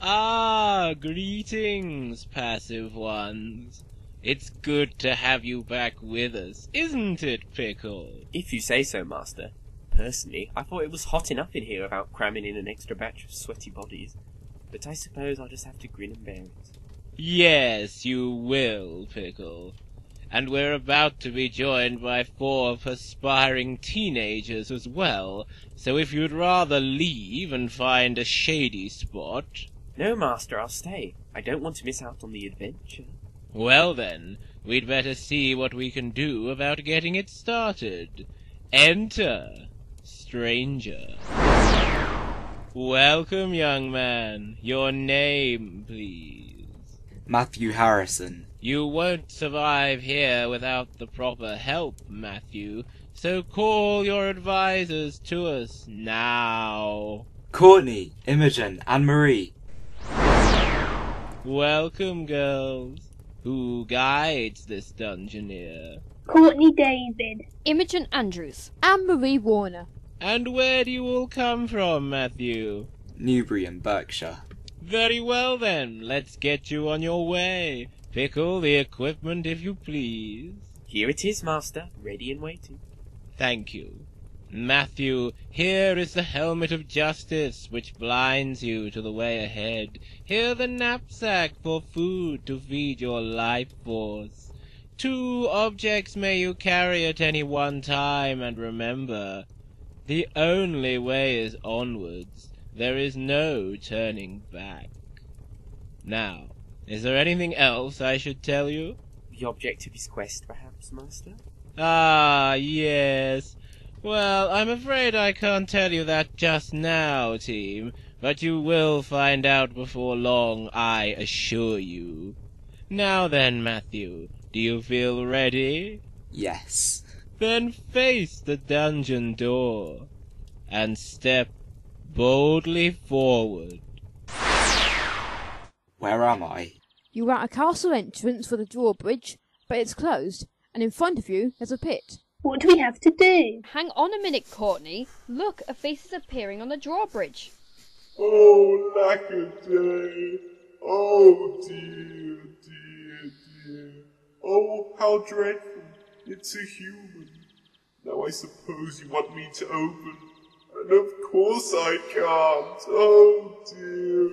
Ah, greetings, passive ones. It's good to have you back with us, isn't it, Pickle? If you say so, Master. Personally, I thought it was hot enough in here without cramming in an extra batch of sweaty bodies. But I suppose I'll just have to grin and bear it. Yes, you will, Pickle. And we're about to be joined by 4 perspiring teenagers as well, so if you'd rather leave and find a shady spot... No, Master, I'll stay. I don't want to miss out on the adventure. Well then, we'd better see what we can do about getting it started. Enter, stranger. Welcome, young man. Your name, please. Matthew Harrison. You won't survive here without the proper help, Matthew, so call your advisors to us now. Courtney, Imogen, and Marie. Welcome, girls. Who guides this dungeoneer? Courtney David. Imogen Andrews. And Marie Warner. And where do you all come from, Matthew? Newbury and Berkshire. Very well then, let's get you on your way. Pickle the equipment, if you please. Here it is, Master, ready and waiting. Thank you. Matthew, here is the helmet of justice, which blinds you to the way ahead. Here the knapsack for food to feed your life force. 2 objects may you carry at any one time, and remember, the only way is onwards. There is no turning back. Now, is there anything else I should tell you? The object of his quest, perhaps, Master? Ah, yes. Well, I'm afraid I can't tell you that just now, team, but you will find out before long, I assure you. Now then, Matthew, do you feel ready? Yes. Then face the dungeon door, and step boldly forward. Where am I? You're at a castle entrance for the drawbridge, but it's closed, and in front of you there's a pit. What do we have to do? Hang on a minute, Courtney. Look, a face is appearing on the drawbridge. Oh, lack a day. Oh, dear, dear, dear. Oh, how dreadful. It's a human. Now I suppose you want me to open. And of course I can't. Oh, dear.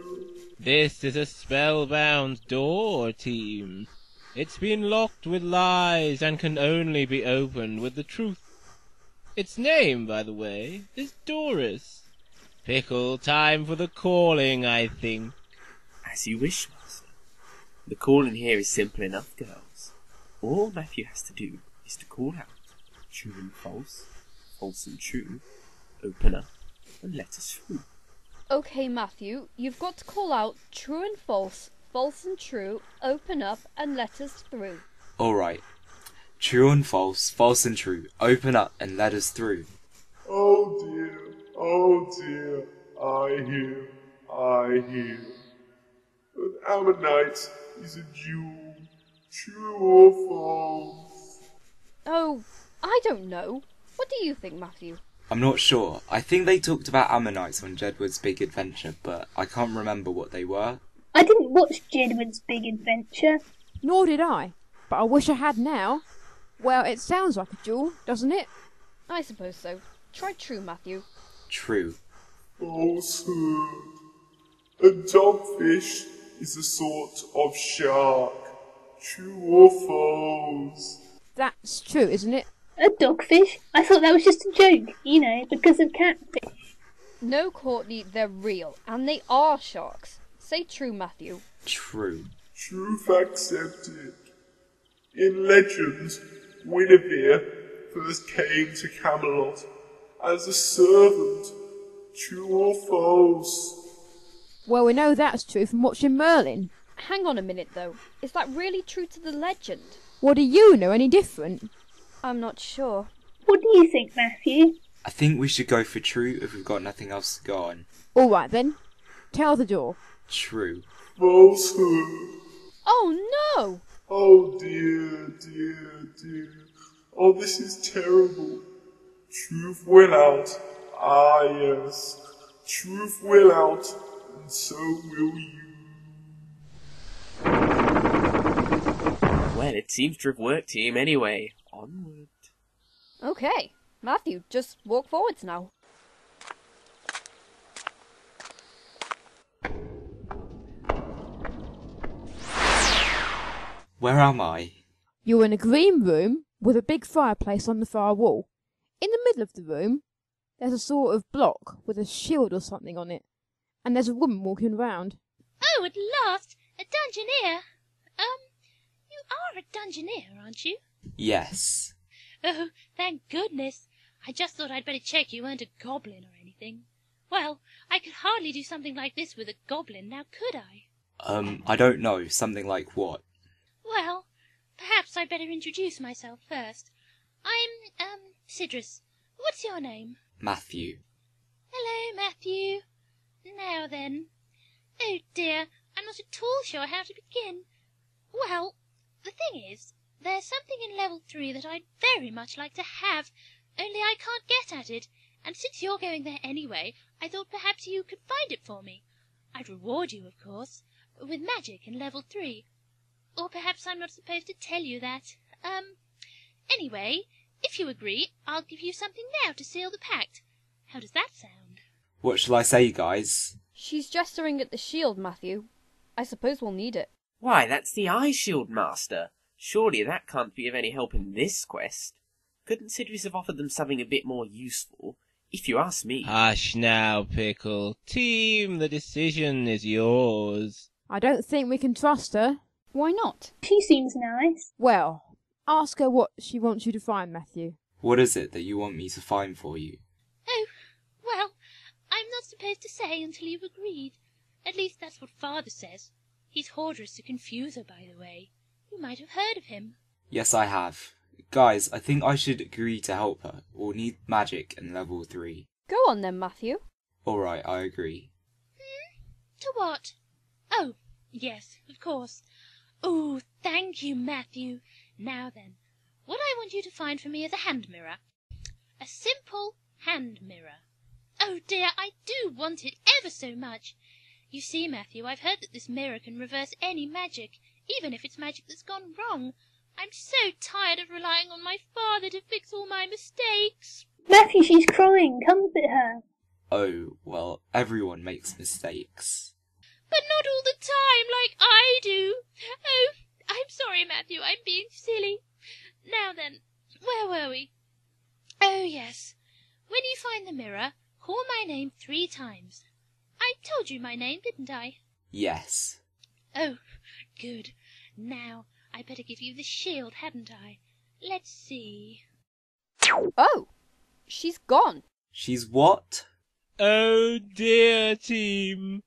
This is a spellbound door, team. It's been locked with lies and can only be opened with the truth. Its name, by the way, is Dooris. Pickle, time for the calling, I think. As you wish, Master. The calling here is simple enough, girls. All Matthew has to do is to call out true and false, false and true, open up, and let us through. Okay, Matthew, you've got to call out true and false, false and true, open up and let us through. Alright. True and false, false and true, open up and let us through. Oh, dear, I hear. An ammonite is a jewel, true or false? Oh, I don't know. What do you think, Matthew? I'm not sure. I think they talked about ammonites on Jedward's Big Adventure, but I can't remember what they were. I didn't watch Jedward's Big Adventure. Nor did I, but I wish I had now. Well, it sounds like a jewel, doesn't it? I suppose so. Try true, Matthew. True. Falsehood. A dogfish is a sort of shark. True or false? That's true, isn't it? A dogfish? I thought that was just a joke, because of catfish. No, Courtney, they're real, and they are sharks. Say true, Matthew. True. Truth accepted. In legend, Guinevere first came to Camelot as a servant. True or false? Well, we know that's true from watching Merlin. Hang on a minute, though. Is that really true to the legend? What do you know any different? I'm not sure. What do you think, Matthew? I think we should go for true if we've got nothing else to go on. All right, then. Tell the door. True. Falsehood. Oh, no! Oh, dear, dear, dear. Oh, this is terrible. Truth will out. Ah, yes. Truth will out. and so will you. Well, it seems to have worked, team, anyway. Onward. Okay, Matthew, just walk forwards now. Where am I? You're in a green room with a big fireplace on the far wall. In the middle of the room, there's a sort of block with a shield or something on it. And there's a woman walking around. Oh, at last! A dungeoneer! You are a dungeoneer, aren't you? Yes. Oh, thank goodness. I just thought I'd better check you weren't a goblin or anything. Well, I could hardly do something like this with a goblin, now could I? I don't know. Something like what? Well, perhaps I'd better introduce myself first. I'm, Sidriss. What's your name? Matthew. Hello, Matthew. Now then. Oh dear, I'm not at all sure how to begin. Well, the thing is, there's something in level 3 that I'd very much like to have, only I can't get at it, and since you're going there anyway, I thought perhaps you could find it for me. I'd reward you, of course, with magic in level 3. Or perhaps I'm not supposed to tell you that. Anyway, if you agree, I'll give you something now to seal the pact. How does that sound? What shall I say, guys? She's gesturing at the shield, Matthew. I suppose we'll need it. Why, that's the Eye Shield Master. Surely that can't be of any help in this quest. Couldn't Cidris have offered them something a bit more useful, if you ask me? Hush now, Pickle. Team, the decision is yours. I don't think we can trust her. Why not? She seems nice. Well, ask her what she wants you to find, Matthew. What is it that you want me to find for you? Oh, well, I'm not supposed to say until you've agreed. At least that's what Father says. He's Hordriss the Confuser, by the way. You might have heard of him. Yes, I have. Guys, I think I should agree to help her. We'll need magic in level 3. Go on then, Matthew. Alright, I agree. To what? Oh, yes, of course. Oh, thank you, Matthew. Now then, what I want you to find for me is a hand mirror. A simple hand mirror. Oh dear, I do want it ever so much. You see, Matthew, I've heard that this mirror can reverse any magic, even if it's magic that's gone wrong. I'm so tired of relying on my father to fix all my mistakes. Matthew, she's crying. Comfort her. Oh, well, everyone makes mistakes. But not all the time, like I do. Oh, I'm sorry, Matthew, I'm being silly. Now then, where were we? Oh, yes. When you find the mirror, call my name 3 times. I told you my name, didn't I? Yes. Oh, good. Now, I'd better give you the shield, hadn't I? Let's see. Oh, she's gone. She's what? Oh dear, team.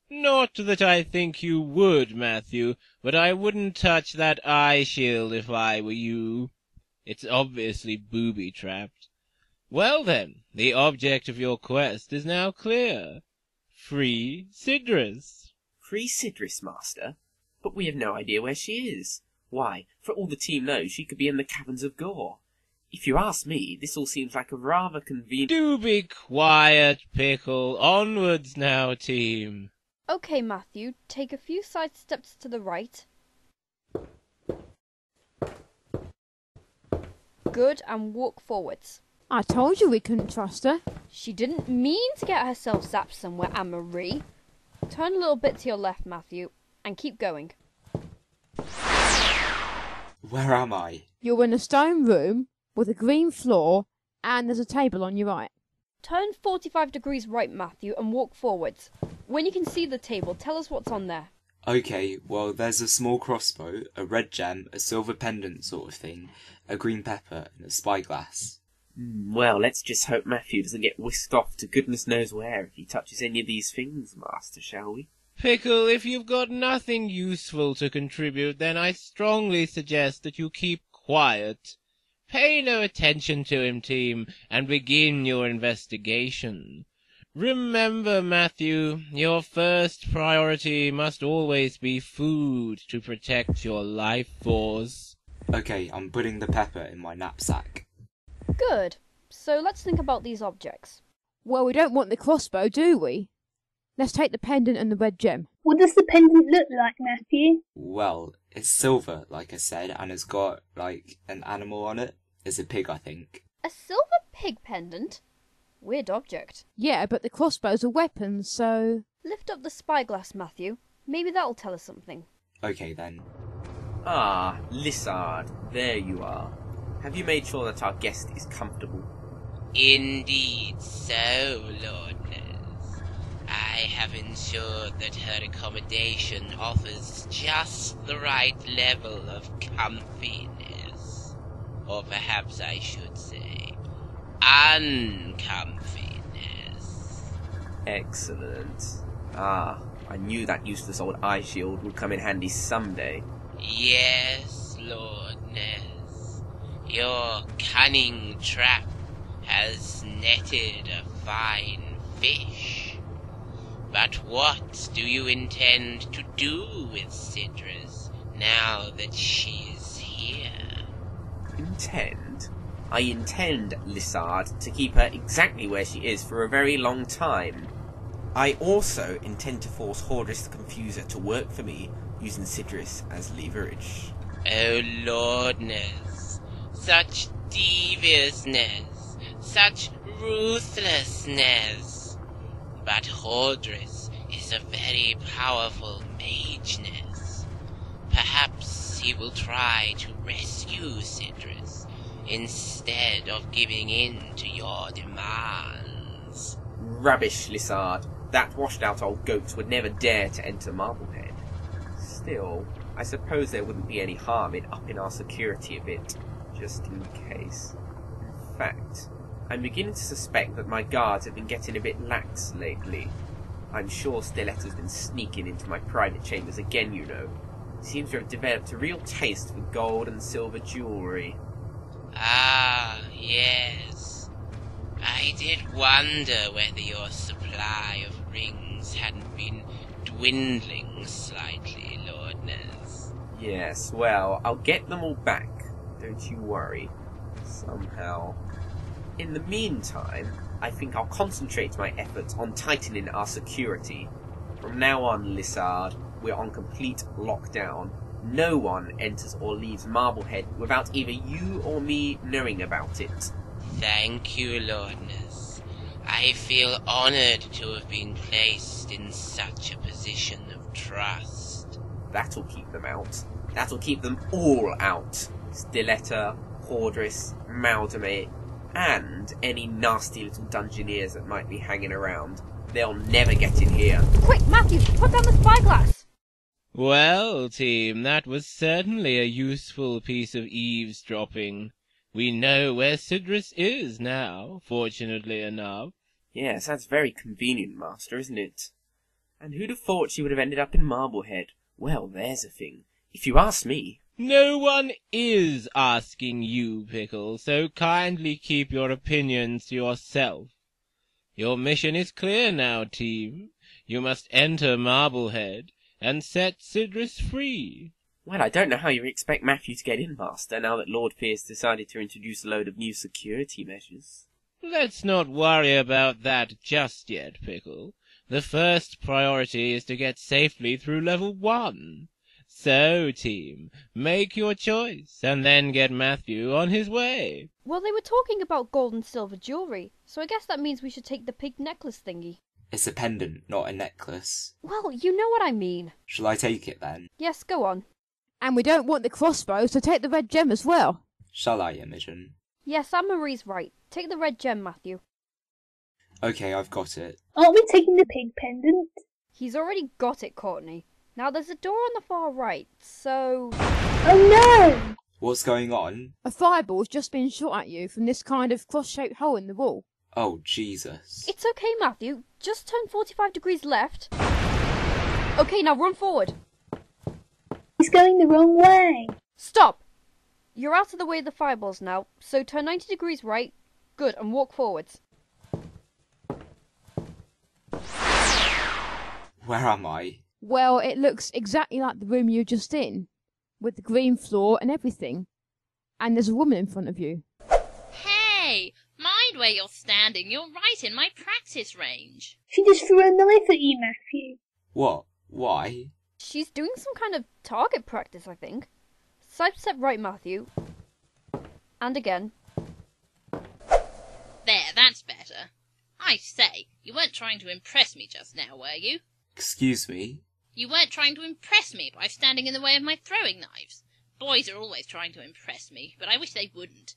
Not that I think you would, Matthew, but I wouldn't touch that eye shield if I were you. It's obviously booby-trapped. Well then, the object of your quest is now clear. Free Sidriss. Free Sidris, Master? But we have no idea where she is. Why, for all the team knows, she could be in the caverns of Gore. If you ask me, this all seems like a rather convenient... Do be quiet, Pickle. Onwards now, team. Okay, Matthew, take a few side steps to the right. Good, and walk forwards. I told you we couldn't trust her. She didn't mean to get herself zapped somewhere, Anne-Marie. Turn a little bit to your left, Matthew, and keep going. Where am I? You're in a stone room with a green floor, and there's a table on your right. Turn 45 degrees right, Matthew, and walk forwards. When you can see the table, tell us what's on there. Okay, well, there's a small crossbow, a red gem, a silver pendant sort of thing, a green pepper, and a spyglass. Well, let's just hope Matthew doesn't get whisked off to goodness knows where if he touches any of these things, Master, shall we? Pickle, if you've got nothing useful to contribute, then I strongly suggest that you keep quiet. Pay no attention to him, team, and begin your investigation. Remember, Matthew, your first priority must always be food to protect your life force. Okay, I'm putting the pepper in my knapsack. Good. So let's think about these objects. Well, we don't want the crossbow, do we? Let's take the pendant and the red gem. What does the pendant look like, Matthew? Well, it's silver, like I said, and it's got, like, an animal on it. It's a pig, I think. A silver pig pendant? Weird object. Yeah, but the crossbow's a weapon, so... Lift up the spyglass, Matthew. Maybe that'll tell us something. Okay, then. Ah, Lissard, there you are. Have you made sure that our guest is comfortable? Indeed so, Lordness. I have ensured that her accommodation offers just the right level of comfiness. Or perhaps I should say, uncomfiness. Excellent. Ah, I knew that useless old eye shield would come in handy someday. Yes, Lordness. Your cunning trap has netted a fine fish. But what do you intend to do with Cidris now that she is here? Intend? I intend, Lissard, to keep her exactly where she is for a very long time. I also intend to force Hordriss the Confuser to work for me, using Sidriss as leverage. Oh, Lordness, such deviousness, such ruthlessness. But Hordriss is a very powerful mageness. Perhaps he will try to rescue Cidris instead of giving in to your demands. Rubbish, Lissard. That washed-out old goat would never dare to enter Marblehead. Still, I suppose there wouldn't be any harm in upping our security a bit, just in case. In fact, I'm beginning to suspect that my guards have been getting a bit lax lately. I'm sure Stiletta's been sneaking into my private chambers again, you know. Seems to have developed a real taste for gold and silver jewellery. Ah, yes. I did wonder whether your supply of rings hadn't been dwindling slightly, Lordness. Yes, well, I'll get them all back. Don't you worry. Somehow. In the meantime, I think I'll concentrate my efforts on tightening our security. From now on, Lissard, we're on complete lockdown. No one enters or leaves Marblehead without either you or me knowing about it. Thank you, Lordness. I feel honoured to have been placed in such a position of trust. That'll keep them out. That'll keep them all out. Stiletta, Hordriss, Maldame, and any nasty little dungeoneers that might be hanging around. They'll never get in here. Quick, Matthew, put down the spyglass! Well, team, that was certainly a useful piece of eavesdropping. We know where Sidriss is now, fortunately enough. Yes, that's very convenient, Master, isn't it? And who'd have thought she would have ended up in Marblehead? Well, there's a thing. If you ask me. No one is asking you, Pickle, so kindly keep your opinions to yourself. Your mission is clear now, team. You must enter Marblehead and set Sidriss free. Well, I don't know how you expect Matthew to get in, Master, now that Lord Pierce decided to introduce a load of new security measures. Let's not worry about that just yet, Pickle. The first priority is to get safely through level 1. So, team, make your choice, and then get Matthew on his way. Well, they were talking about gold and silver jewellery, so I guess that means we should take the pig necklace thingy. It's a pendant, not a necklace. Well, you know what I mean. Shall I take it then? Yes, go on. And we don't want the crossbow, so take the red gem as well. Shall I, Imogen? Yes, Anne-Marie's right. Take the red gem, Matthew. Okay, I've got it. Aren't we taking the pig pendant? He's already got it, Courtney. Now there's a door on the far right, so... Oh no! What's going on? A fireball's just been shot at you from this kind of cross-shaped hole in the wall. Oh, Jesus. It's okay, Matthew. Just turn 45 degrees left. Okay, now run forward. He's going the wrong way. Stop! You're out of the way of the fireballs now, so turn 90 degrees right. Good, and walk forwards. Where am I? Well, it looks exactly like the room you're just in, with the green floor and everything. And there's a woman in front of you. Hey, mind good where you're standing. You're right in my practice range. She just threw a knife at you, Matthew. What? Why? She's doing some kind of target practice, I think. Sidestep right, Matthew. And again. There, that's better. I say, you weren't trying to impress me just now, were you? Excuse me? You weren't trying to impress me by standing in the way of my throwing knives. Boys are always trying to impress me, but I wish they wouldn't.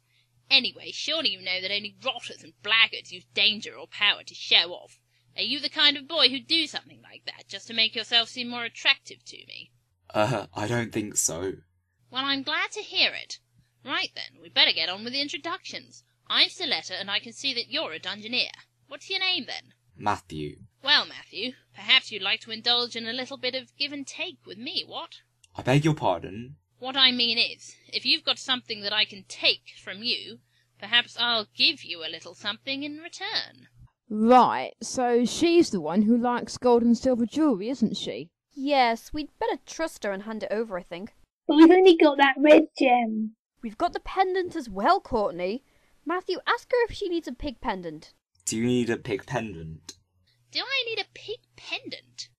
Anyway, surely you know that only rotters and blackguards use danger or power to show off. Are you the kind of boy who'd do something like that just to make yourself seem more attractive to me? I don't think so. Well, I'm glad to hear it. Right then, we'd better get on with the introductions. I'm Stiletta, and I can see that you're a dungeoneer. What's your name, then? Matthew. Well, Matthew, perhaps you'd like to indulge in a little bit of give and take with me, what? I beg your pardon? What I mean is, if you've got something that I can take from you, perhaps I'll give you a little something in return. Right, so she's the one who likes gold and silver jewellery, isn't she? Yes, we'd better trust her and hand it over, I think. But we've only got that red gem. We've got the pendant as well, Courtney. Matthew, ask her if she needs a pig pendant. Do you need a pig pendant? Do I need a pig pendant?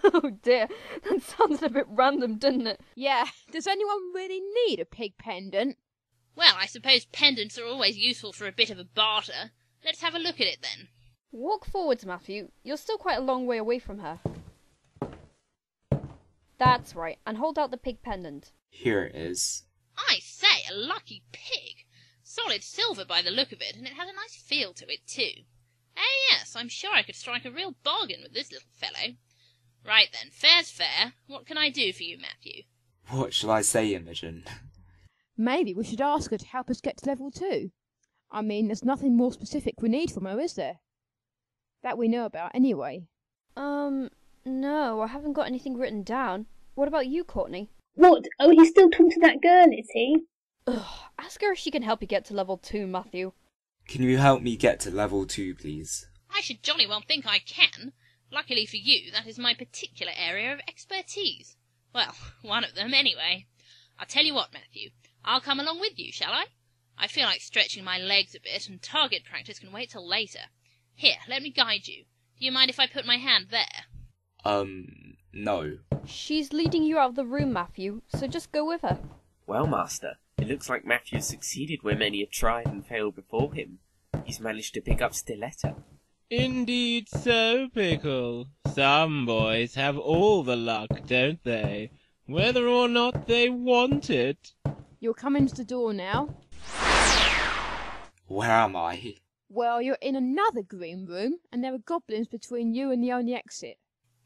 Oh dear, that sounded a bit random, didn't it? Yeah, does anyone really need a pig pendant? Well, I suppose pendants are always useful for a bit of a barter. Let's have a look at it then. Walk forwards, Matthew. You're still quite a long way away from her. That's right, and hold out the pig pendant. Here it is. I say, a lucky pig. Solid silver by the look of it, and it has a nice feel to it too. Oh yes, I'm sure I could strike a real bargain with this little fellow. Right then, fair's fair. What can I do for you, Matthew? What shall I say, Imogen? Maybe we should ask her to help us get to level 2. I mean, there's nothing more specific we need from her, is there? That we know about, anyway. No, I haven't got anything written down. What about you, Courtney? What? Oh, he's still talking to that girl, is he? Ugh, ask her if she can help you get to level 2, Matthew. Can you help me get to level 2, please? I should jolly well think I can. Luckily for you, that is my particular area of expertise. Well, one of them, anyway. I'll tell you what, Matthew. I'll come along with you, shall I? I feel like stretching my legs a bit, and target practice can wait till later. Here, let me guide you. Do you mind if I put my hand there? No. She's leading you out of the room, Matthew, so just go with her. Well, Master, it looks like Matthew's succeeded where many have tried and failed before him. He's managed to pick up Stiletta. Indeed so, Pickle. Some boys have all the luck, don't they? Whether or not they want it. You're coming to the door now. Where am I? Well, you're in another green room, and there are goblins between you and the only exit.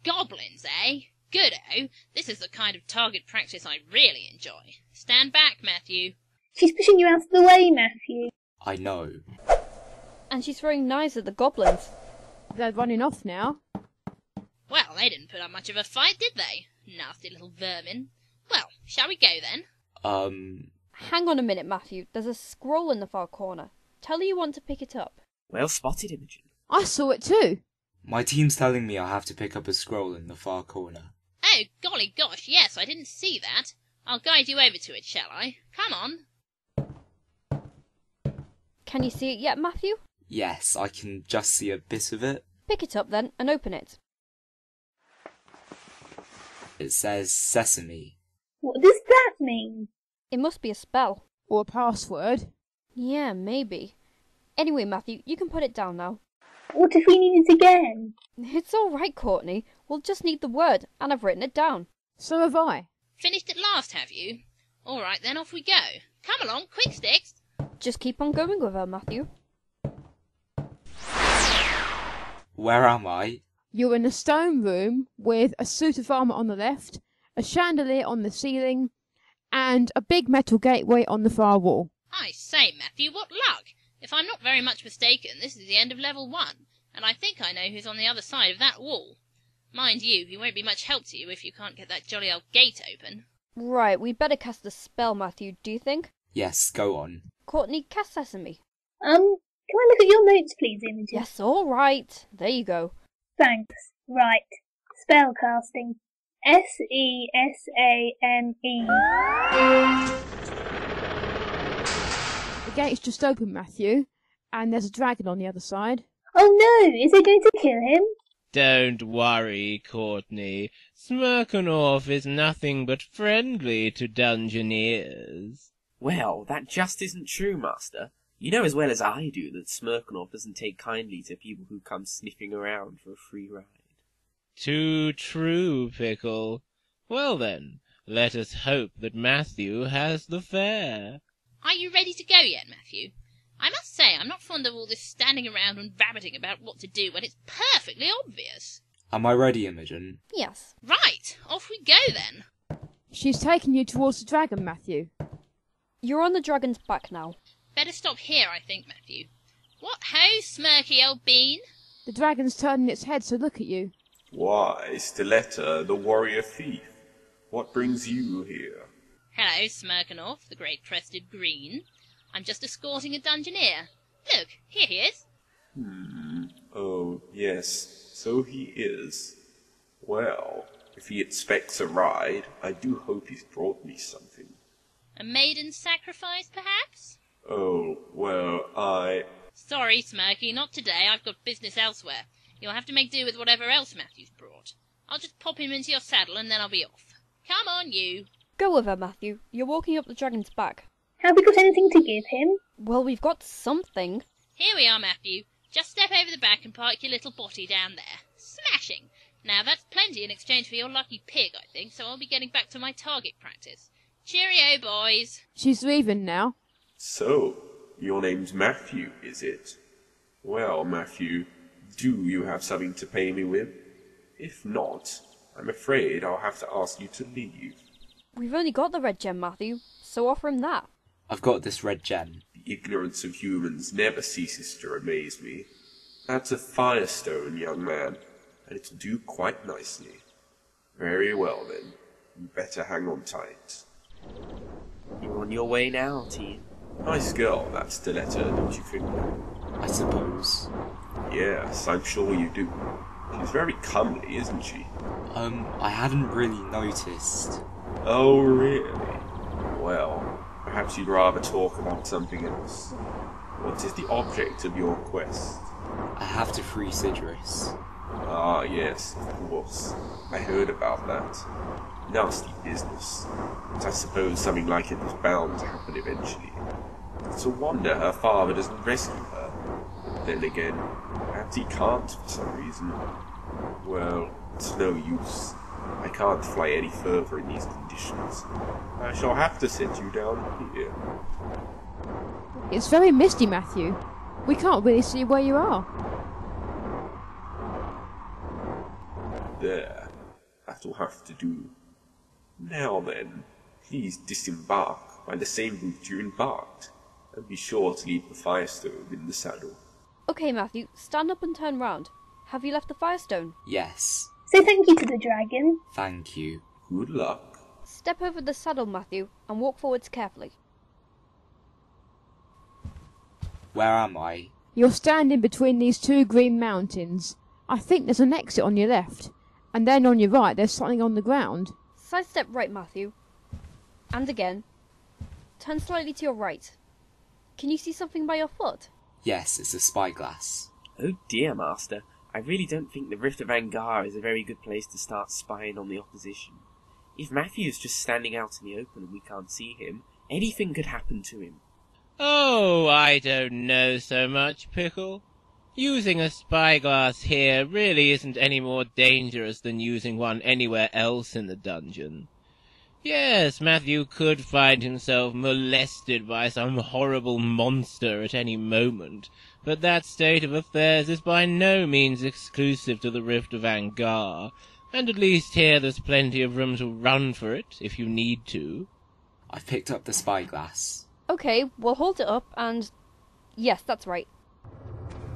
Goblins, eh? Good-o. This is the kind of target practice I really enjoy. Stand back, Matthew. She's pushing you out of the way, Matthew. I know. And she's throwing knives at the goblins. They're running off now. Well, they didn't put up much of a fight, did they? Nasty little vermin. Well, shall we go then? Hang on a minute, Matthew. There's a scroll in the far corner. Tell her you want to pick it up. Well spotted, Imogen. I saw it too. My team's telling me I have to pick up a scroll in the far corner. Oh, golly gosh, yes, I didn't see that. I'll guide you over to it, shall I? Come on. Can you see it yet, Matthew? Yes, I can just see a bit of it. Pick it up then and open it. It says Sesame. What does that mean? It must be a spell. Or a password. Yeah, maybe. Anyway, Matthew, you can put it down now. What if we need it again? It's all right, Courtney. We'll just need the word, and I've written it down. So have I. Finished at last, have you? All right, then off we go. Come along, quick sticks. Just keep on going with her, Matthew. Where am I? You're in a stone room with a suit of armour on the left, a chandelier on the ceiling, and a big metal gateway on the far wall. I say, Matthew, what luck! If I'm not very much mistaken, this is the end of level 1, and I think I know who's on the other side of that wall. Mind you, he won't be much help to you if you can't get that jolly old gate open. Right, we'd better cast the spell, Matthew, do you think? Yes, go on. Courtney, cast Sesame. Can I look at your notes, please, Imogen? Yes, all right. There you go. Thanks. Right. Spell casting. Sesame. The gate's just open, Matthew, and there's a dragon on the other side. Oh no, is it going to kill him? Don't worry, Courtney. Smirkenorff is nothing but friendly to dungeoneers. Well, that just isn't true, Master. You know as well as I do that Smirkenorff doesn't take kindly to people who come sniffing around for a free ride. Too true, Pickle. Well then, let us hope that Matthew has the fare. Are you ready to go yet, Matthew? I must say, I'm not fond of all this standing around and rabbiting about what to do when it's perfectly obvious. Am I ready, Imogen? Yes. Right, off we go then. She's taking you towards the dragon, Matthew. You're on the dragon's back now. Better stop here, I think, Matthew. What ho, Smirky old bean? The dragon's turning its head to look at you. Why, Stiletta, the warrior thief, what brings you here? Hello, Smirkenorff, the great crested green. I'm just escorting a dungeoneer. Look, here he is. Oh, yes, so he is. Well, if he expects a ride, I do hope he's brought me something. A maiden's sacrifice, perhaps? Oh, well, Sorry, Smirky, not today. I've got business elsewhere. You'll have to make do with whatever else Matthew's brought. I'll just pop him into your saddle and then I'll be off. Come on, you. Go with her, Matthew. You're walking up the dragon's back. Have we got anything to give him? Well, we've got something. Here we are, Matthew. Just step over the back and park your little body down there. Smashing. Now, that's plenty in exchange for your lucky pig, I think, so I'll be getting back to my target practice. Cheerio, boys. She's leaving now. So, your name's Matthew, is it? Well, Matthew, do you have something to pay me with? If not, I'm afraid I'll have to ask you to leave. We've only got the red gem, Matthew, so offer him that. I've got this red gem. The ignorance of humans never ceases to amaze me. That's a firestone, young man, and it'll do quite nicely. Very well, then. You better hang on tight. You're on your way now, Teen. Nice girl, that Stiletta, don't you think? I suppose. Yes, I'm sure you do. She's very comely, isn't she? I hadn't really noticed. Oh, really? Well, perhaps you'd rather talk about something else. What is the object of your quest? I have to free Sidriss. Ah, yes, of course. I heard about that. Nasty business. But I suppose something like it was bound to happen eventually. It's a wonder her father doesn't rescue her. Then again, perhaps he can't for some reason. Well, it's no use. I can't fly any further in these conditions. I shall have to set you down here. It's very misty, Matthew. We can't really see where you are. There. That'll have to do. Now then, please disembark by the same route you embarked, and be sure to leave the firestone in the saddle. Okay, Matthew, stand up and turn round. Have you left the firestone? Yes. Say thank you to the dragon. Thank you. Good luck. Step over the saddle, Matthew, and walk forwards carefully. Where am I? You're standing between these two green mountains. I think there's an exit on your left, and then on your right there's something on the ground. Sidestep right, Matthew. And again. Turn slightly to your right. Can you see something by your foot? Yes, it's a spyglass. Oh dear, Master. I really don't think the Rift of Angar is a very good place to start spying on the opposition. If Matthew's just standing out in the open and we can't see him, anything could happen to him. Oh, I don't know so much, Pickle. Using a spyglass here really isn't any more dangerous than using one anywhere else in the dungeon. Yes, Matthew could find himself molested by some horrible monster at any moment, but that state of affairs is by no means exclusive to the Rift of Angar, and at least here there's plenty of room to run for it, if you need to. I've picked up the spyglass. Okay, we'll hold it up and... Yes, that's right.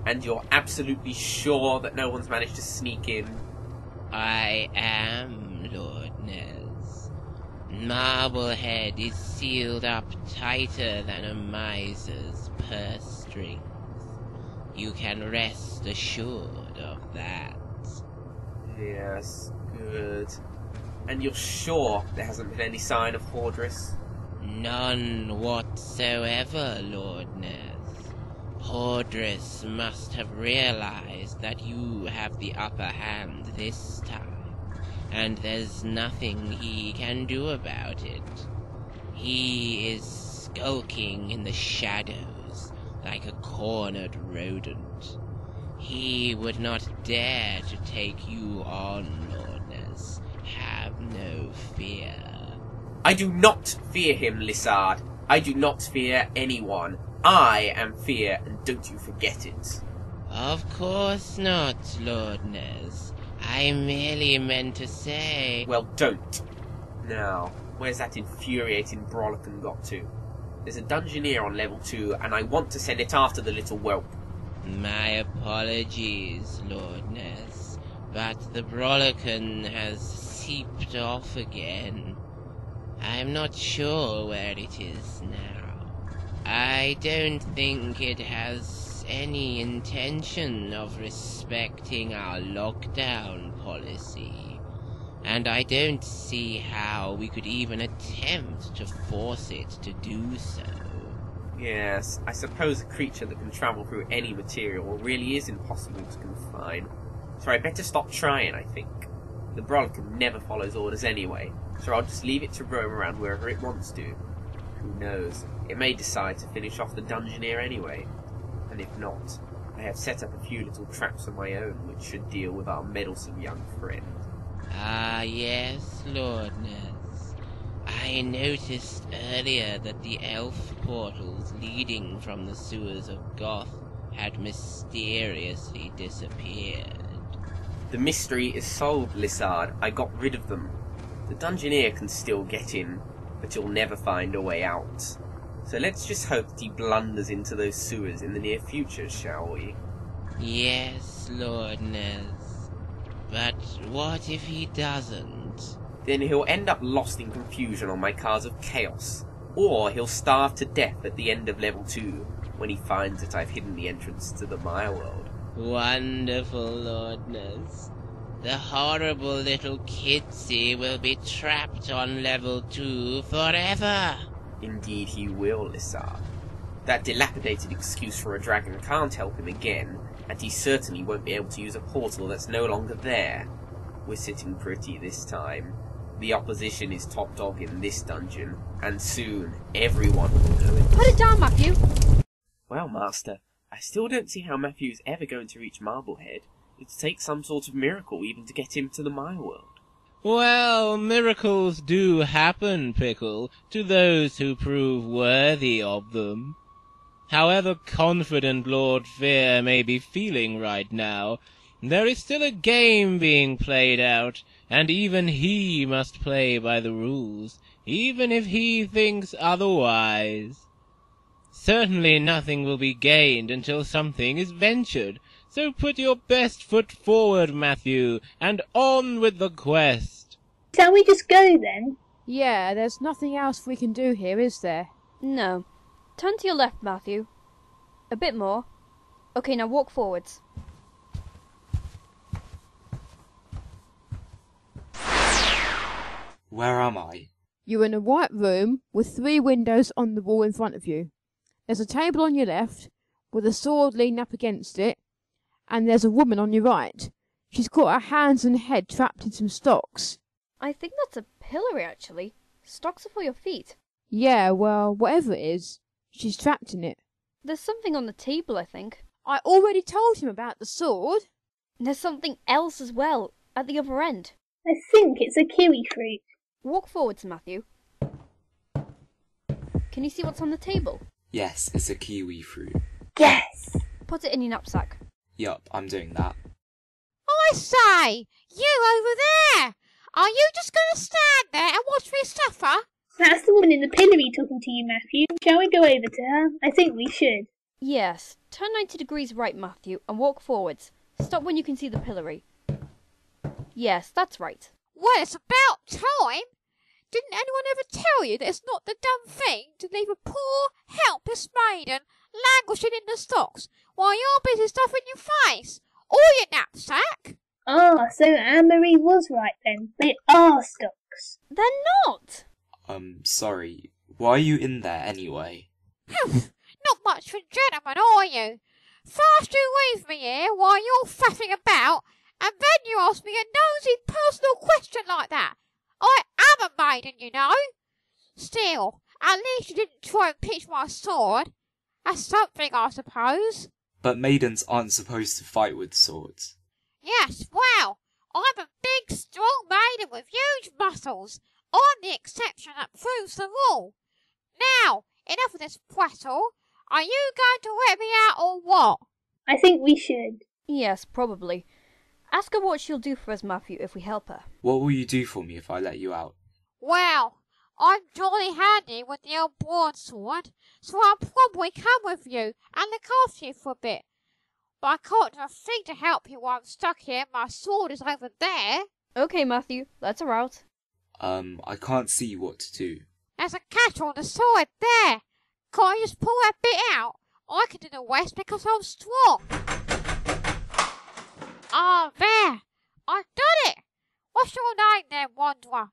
And you're absolutely sure that no one's managed to sneak in? I am, Lord Nez. Marblehead is sealed up tighter than a miser's purse strings. You can rest assured of that. Yes, good. And you're sure there hasn't been any sign of Hordriss? None whatsoever, Lord Nez. Hordriss must have realized that you have the upper hand this time, and there's nothing he can do about it. He is skulking in the shadows like a cornered rodent. He would not dare to take you on, Lordness. Have no fear. I do not fear him, Lissard. I do not fear anyone. I am fear, and don't you forget it. Of course not, Lordness. I merely meant to say... Well, don't. Now, where's that infuriating Brollachan got to? There's a dungeoneer on level 2, and I want to send it after the little whelp. My apologies, Lordness, but the Brollachan has seeped off again. I'm not sure where it is now. I don't think it has any intention of respecting our lockdown policy, and I don't see how we could even attempt to force it to do so. Yes, I suppose a creature that can travel through any material really is impossible to confine. So I better stop trying, I think. The Brollachan never follows orders anyway, so I'll just leave it to roam around wherever it wants to. Who knows, it may decide to finish off the dungeoneer anyway. And if not, I have set up a few little traps of my own which should deal with our meddlesome young friend. Ah, yes, Lordness. I noticed earlier that the elf portals leading from the sewers of Goth had mysteriously disappeared. The mystery is solved, Lissard. I got rid of them. The dungeoneer can still get in, but he'll never find a way out. So let's just hope that he blunders into those sewers in the near future, shall we? Yes, Lordness. But what if he doesn't? Then he'll end up lost in confusion on my cards of chaos. Or he'll starve to death at the end of level 2, when he finds that I've hidden the entrance to the Mire World. Wonderful, Lordness. The horrible little Kitsy will be trapped on level 2 forever. Indeed he will, Lissard. That dilapidated excuse for a dragon can't help him again, and he certainly won't be able to use a portal that's no longer there. We're sitting pretty this time. The opposition is top dog in this dungeon, and soon everyone will know it. Put it down, Matthew! Well, Master, I still don't see how Matthew's ever going to reach Marblehead. It'd take some sort of miracle even to get him to the Mire World. Well, miracles do happen, Pickle, to those who prove worthy of them. However confident Lord Fear may be feeling right now, there is still a game being played out, and even he must play by the rules, even if he thinks otherwise. Certainly nothing will be gained until something is ventured, so put your best foot forward, Matthew, and on with the quest. Shall we just go then? Yeah, there's nothing else we can do here, is there? No. Turn to your left, Matthew. A bit more. Okay, now walk forwards. Where am I? You're in a white room with 3 windows on the wall in front of you. There's a table on your left with a sword leaning up against it, and there's a woman on your right. She's got her hands and head trapped in some stocks. I think that's a pillory, actually. Stocks are for your feet. Yeah, well, whatever it is, she's trapped in it. There's something on the table, I think. I already told him about the sword. There's something else as well, at the other end. I think it's a kiwi fruit. Walk forwards, Matthew. Can you see what's on the table? Yes, it's a kiwi fruit. Yes! Put it in your knapsack. Yup, I'm doing that. I say, you over there! Are you just going to stand there and watch me suffer? That's the woman in the pillory talking to you, Matthew. Shall we go over to her? I think we should. Yes. Turn 90 degrees right, Matthew, and walk forwards. Stop when you can see the pillory. Yes, that's right. Well, it's about time. Didn't anyone ever tell you that it's not the done thing to leave a poor, helpless maiden languishing in the stocks while you're busy stuffing your face or your knapsack? Ah, so Anne-Marie was right then. They are stocks. They're not! Sorry. Why are you in there anyway? No not much for gentlemen, are you? First you leave me here while you're faffing about, and then you ask me a nosy personal question like that. I am a maiden, you know. Still, at least you didn't try and pinch my sword. That's something, I suppose. But maidens aren't supposed to fight with swords. Yes, well, I'm a big, strong maiden with huge muscles. I'm the exception that proves the rule. Now, enough of this prattle. Are you going to let me out or what? I think we should. Yes, probably. Ask her what she'll do for us, Matthew, if we help her. What will you do for me if I let you out? Well, I'm jolly handy with the old broadsword, so I'll probably come with you and look after you for a bit. But I can't do a thing to help you while I'm stuck here. My sword is over there. Okay, Matthew, let her out. I can't see what to do. There's a catch on the side there. Can't you just pull that bit out? I can do the rest because I'm strong. Ah, there. I've done it. What's your name then, Wanderer?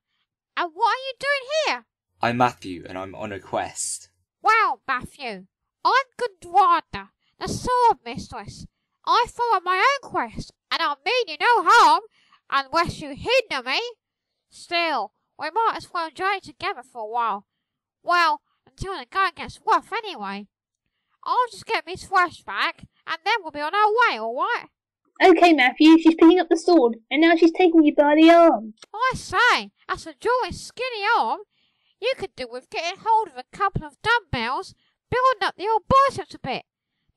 And what are you doing here? I'm Matthew, and I'm on a quest. Well, Matthew, I'm Gundrada, the sword mistress. I follow my own quest, and I'll mean you no harm, unless you hinder me. Still, we might as well journey together for a while. Well, until the going gets rough anyway. I'll just get me thrash back, and then we'll be on our way, alright? Okay, Matthew, she's picking up the sword, and now she's taking you by the arm. I say, as for Doorkis' skinny arm, you could do with getting hold of a couple of dumbbells, building up the old biceps a bit.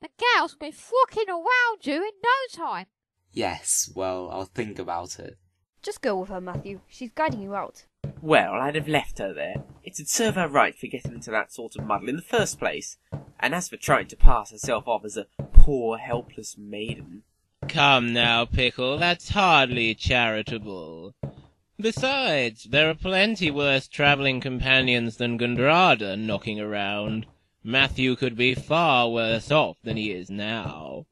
The gals will be flocking around you in no time. Yes, well, I'll think about it. Just go with her, Matthew. She's guiding you out. Well, I'd have left her there. It'd serve her right for getting into that sort of muddle in the first place. And as for trying to pass herself off as a poor, helpless maiden... Come now, Pickle, that's hardly charitable. Besides, there are plenty worse travelling companions than Gundrada knocking around. Matthew could be far worse off than he is now.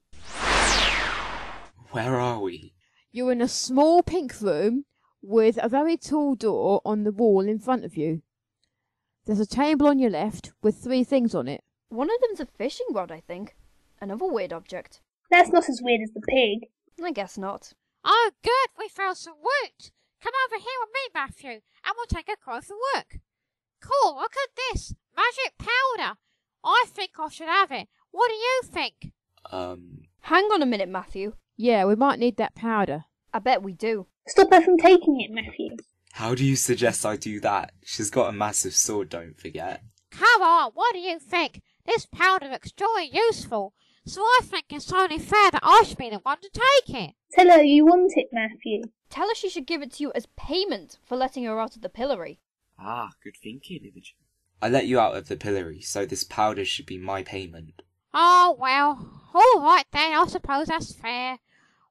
Where are we? You're in a small pink room with a very tall door on the wall in front of you. There's a table on your left with 3 things on it. One of them's a fishing rod, I think. Another weird object. That's not as weird as the pig. I guess not. Oh, good, we found some wood. Come over here with me, Matthew, and we'll take a closer look. Cool, look at this. Magic powder. I think I should have it. What do you think? Hang on a minute, Matthew. Yeah, we might need that powder. I bet we do. Stop her from taking it, Matthew. How do you suggest I do that? She's got a massive sword, don't forget. Come on, what do you think? This powder looks jolly useful, so I think it's only fair that I should be the one to take it. Tell her you want it, Matthew. Tell her she should give it to you as payment for letting her out of the pillory. Ah, good thinking, Imogen. I let you out of the pillory, so this powder should be my payment. Oh, well, all right then, I suppose that's fair.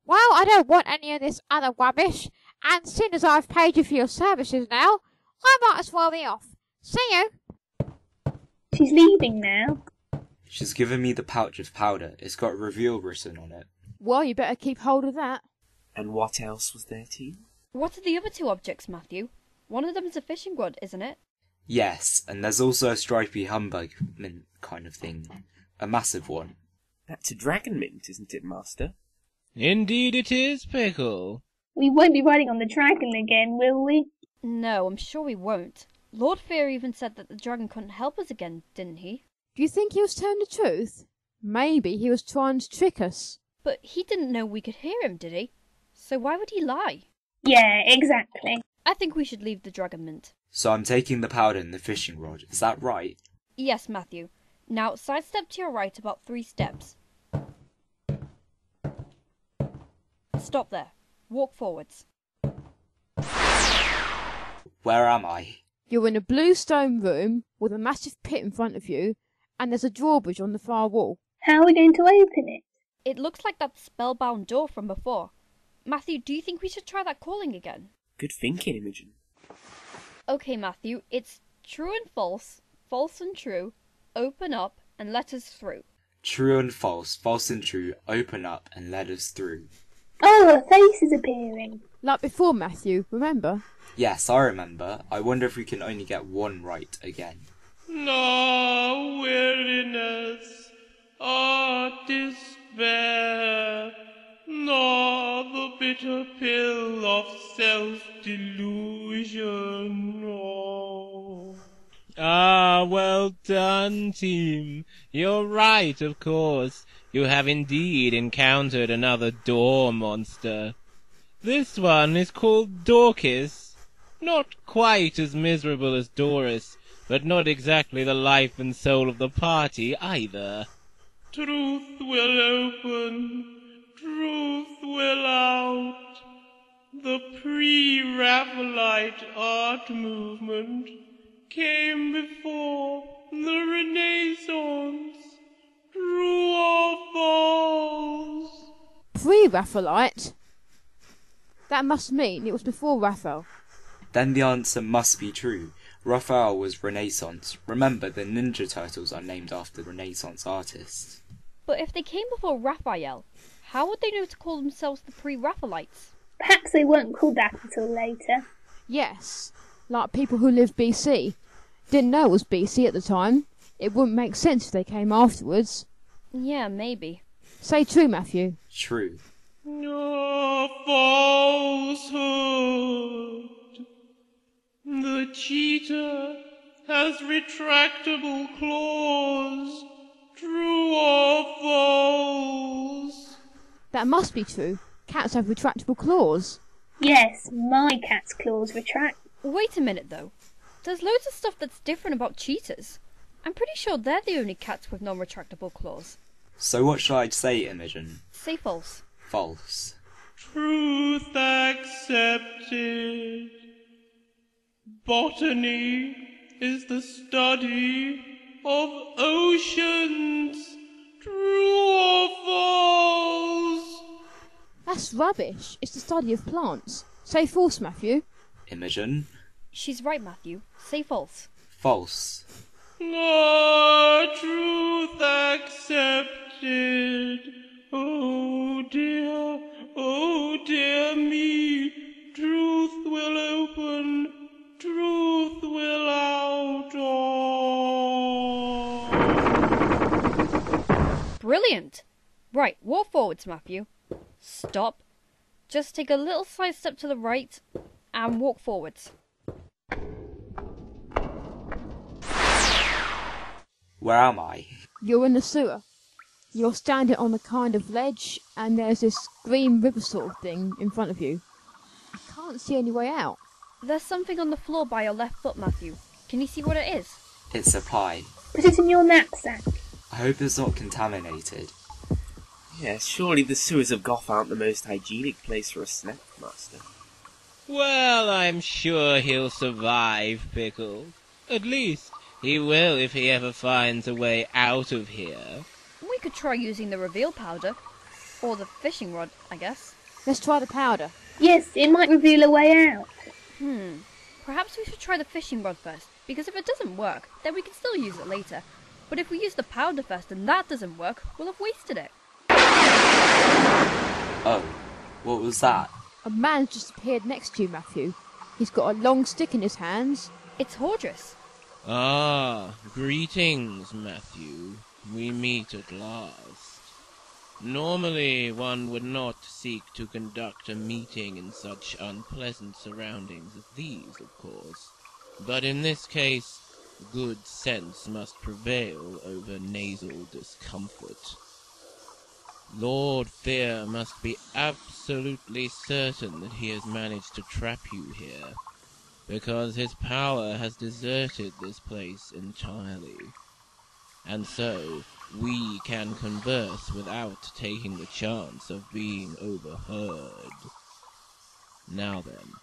Well, I don't want any of this other rubbish, and seeing as I've paid you for your services now, I might as well be off. See you. She's leaving now. She's given me the pouch of powder. It's got reveal written on it. Well, you better keep hold of that. And what else was there, team? What are the other 2 objects, Matthew? One of them is a fishing rod, isn't it? Yes, and there's also a stripy humbug mint kind of thing. A massive one. That's a dragon mint, isn't it, Master? Indeed it is, Pickle. We won't be riding on the dragon again, will we? No, I'm sure we won't. Lord Fear even said that the dragon couldn't help us again, didn't he? Do you think he was telling the truth? Maybe he was trying to trick us. But he didn't know we could hear him, did he? So why would he lie? Yeah, exactly. I think we should leave the dragon mint. So I'm taking the powder and the fishing rod. Is that right? Yes, Matthew. Now sidestep to your right about 3 steps. Stop there. Walk forwards. Where am I? You're in a blue stone room with a massive pit in front of you, and there's a drawbridge on the far wall. How are we going to open it? It looks like that spellbound door from before. Matthew, do you think we should try that calling again? Good thinking, Imogen. Okay, Matthew, it's true and false, false and true, open up and let us through. True and false, false and true, open up and let us through. Oh, a face is appearing. Like before, Matthew, remember? Yes, I remember. I wonder if we can only get one right again. No weariness, art despair, nor the bitter pill of self-delusion. Oh. Ah, well done, team. You're right, of course. You have indeed encountered another door monster. This one is called Doorkis. Not quite as miserable as Dooris, but not exactly the life and soul of the party either. Truth will open, truth will out. The pre-Raphaelite art movement came before the Renaissance. True or false? Pre-Raphaelite? That must mean it was before Raphael. Then the answer must be true. Raphael was Renaissance. Remember, the Ninja Turtles are named after Renaissance artists. But if they came before Raphael, how would they know to call themselves the pre-Raphaelites? Perhaps they weren't called that until later. Yes, like people who lived BC. Didn't know it was BC at the time. It wouldn't make sense if they came afterwards. Yeah, maybe. Say true, Matthew. True. No falsehood. The cheetah has retractable claws. True or false? That must be true. Cats have retractable claws. Yes, my cat's claws retract. Wait a minute, though. There's loads of stuff that's different about cheetahs. I'm pretty sure they're the only cats with non-retractable claws. So what shall I say, Imogen? Say false. False. Truth accepted. Botany is the study of oceans. True or false? That's rubbish. It's the study of plants. Say false, Matthew. Imogen? She's right, Matthew. Say false. False. No, truth accepted. Oh dear me. Truth will open, truth will out. Oh. Brilliant! Right, walk forwards, Matthew. Stop. Just take a little side step to the right and walk forwards. Where am I? You're in the sewer. You're standing on a kind of ledge, and there's this green river sort of thing in front of you. I can't see any way out. There's something on the floor by your left foot, Matthew. Can you see what it is? It's a pie. Put it in your knapsack. I hope it's not contaminated. Yeah, surely the sewers of Goth aren't the most hygienic place for a snack master. Well, I'm sure he'll survive, Pickle. At least, he will if he ever finds a way out of here. We could try using the reveal powder. Or the fishing rod, I guess. Let's try the powder. Yes, it might reveal a way out. Perhaps we should try the fishing rod first, because if it doesn't work, then we can still use it later. But if we use the powder first and that doesn't work, we'll have wasted it. Oh, what was that? A man's just appeared next to you, Matthew. He's got a long stick in his hands. It's Hordriss. Ah, greetings, Matthew. We meet at last. Normally, one would not seek to conduct a meeting in such unpleasant surroundings as these, of course. But in this case, good sense must prevail over nasal discomfort. Lord Fear must be absolutely certain that he has managed to trap you here, because his power has deserted this place entirely. And so, we can converse without taking the chance of being overheard. Now then,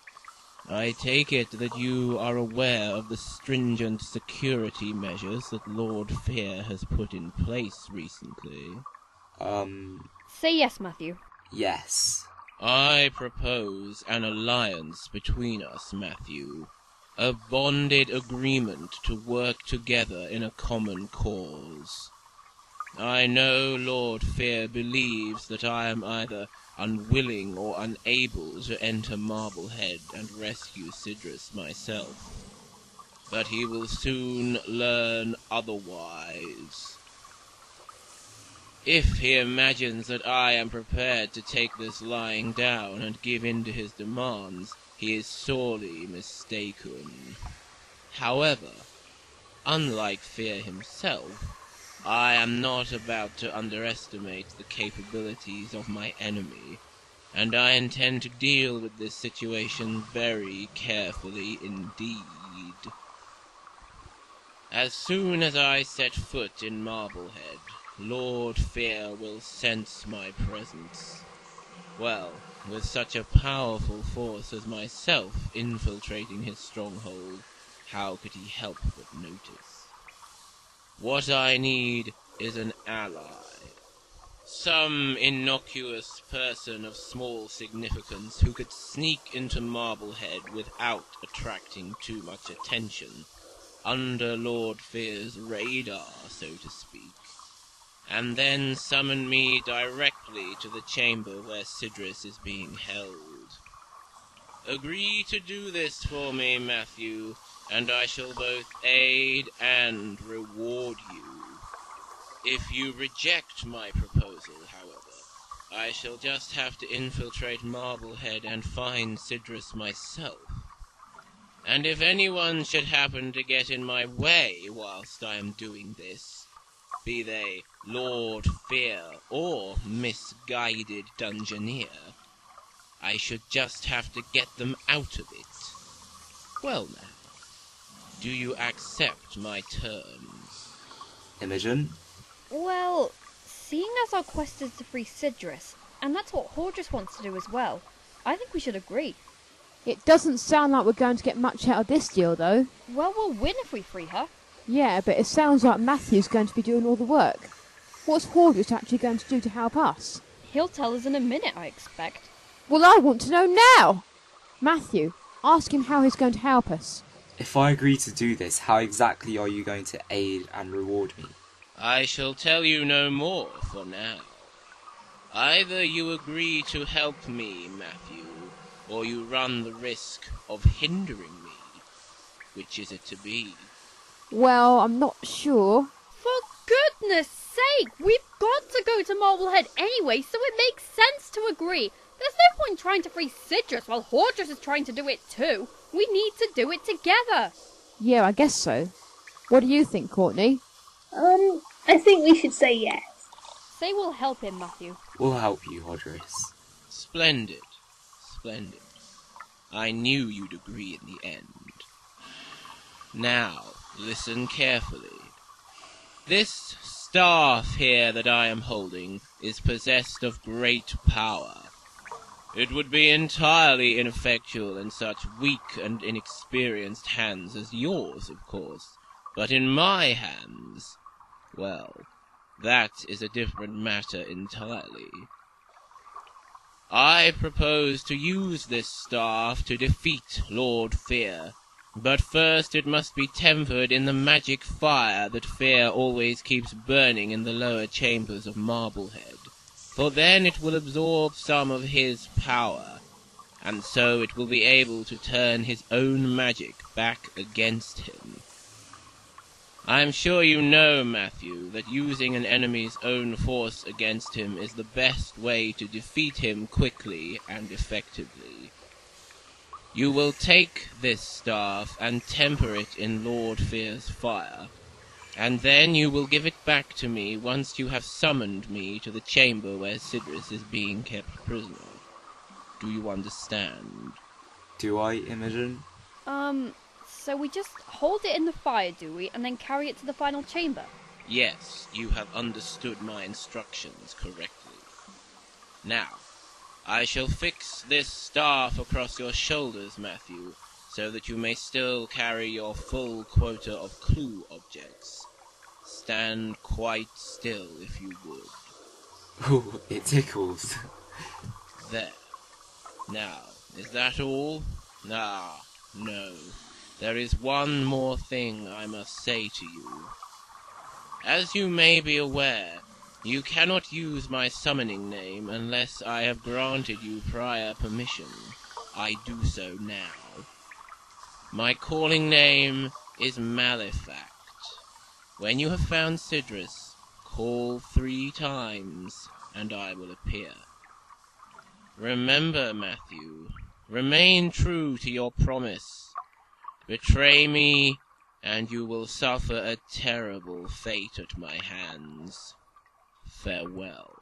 I take it that you are aware of the stringent security measures that Lord Fear has put in place recently. Say yes, Matthew. Yes. I propose an alliance between us, Matthew. A bonded agreement to work together in a common cause. I know Lord Fear believes that I am either unwilling or unable to enter Marblehead and rescue Sidriss myself. But he will soon learn otherwise. If he imagines that I am prepared to take this lying down and give in to his demands, he is sorely mistaken. However, unlike Fear himself, I am not about to underestimate the capabilities of my enemy, and I intend to deal with this situation very carefully indeed. As soon as I set foot in Marblehead, Lord Fear will sense my presence. Well, with such a powerful force as myself infiltrating his stronghold, how could he help but notice? What I need is an ally. Some innocuous person of small significance who could sneak into Marblehead without attracting too much attention, under Lord Fear's radar, so to speak, and then summon me directly to the chamber where Sidriss is being held. Agree to do this for me, Matthew, and I shall both aid and reward you. If you reject my proposal, however, I shall just have to infiltrate Marblehead and find Sidriss myself. And if anyone should happen to get in my way whilst I am doing this, be they Lord Fear or misguided dungeoneer, I should just have to get them out of it. Well now, do you accept my terms? Imogen? Well, seeing as our quest is to free Sidriss, and that's what Hordriss wants to do as well, I think we should agree. It doesn't sound like we're going to get much out of this deal, though. Well, we'll win if we free her. Yeah, but it sounds like Matthew's going to be doing all the work. What's Hordriss actually going to do to help us? He'll tell us in a minute, I expect. Well, I want to know now! Matthew, ask him how he's going to help us. If I agree to do this, how exactly are you going to aid and reward me? I shall tell you no more for now. Either you agree to help me, Matthew, or you run the risk of hindering me. Which is it to be? Well, I'm not sure. For goodness sake, we've got to go to Marblehead anyway, so it makes sense to agree. There's no point trying to free Sidriss while Hordriss is trying to do it too. We need to do it together. Yeah, I guess so. What do you think, Courtney? I think we should say yes. Say we'll help him, Matthew. We'll help you, Hordriss. Splendid. Splendid. I knew you'd agree in the end. Now, listen carefully. This staff here that I am holding is possessed of great power. It would be entirely ineffectual in such weak and inexperienced hands as yours, of course. But in my hands, well, that is a different matter entirely. I propose to use this staff to defeat Lord Fear, but first it must be tempered in the magic fire that Fear always keeps burning in the lower chambers of Marblehead, for then it will absorb some of his power, and so it will be able to turn his own magic back against him. I am sure you know, Matthew, that using an enemy's own force against him is the best way to defeat him quickly and effectively. You will take this staff and temper it in Lord Fear's fire, and then you will give it back to me once you have summoned me to the chamber where Sidriss is being kept prisoner. Do you understand? Do I, Imogen? So we just hold it in the fire, do we, and then carry it to the final chamber? Yes, you have understood my instructions correctly. Now, I shall fix this staff across your shoulders, Matthew, so that you may still carry your full quota of clue objects. Stand quite still, if you would. Ooh, it tickles. There. Now, is that all? Ah, no. There is one more thing I must say to you. As you may be aware, you cannot use my summoning name unless I have granted you prior permission. I do so now. My calling name is Malefact. When you have found Sidriss, call 3 times, and I will appear. Remember, Matthew, remain true to your promise. Betray me, and you will suffer a terrible fate at my hands. Farewell.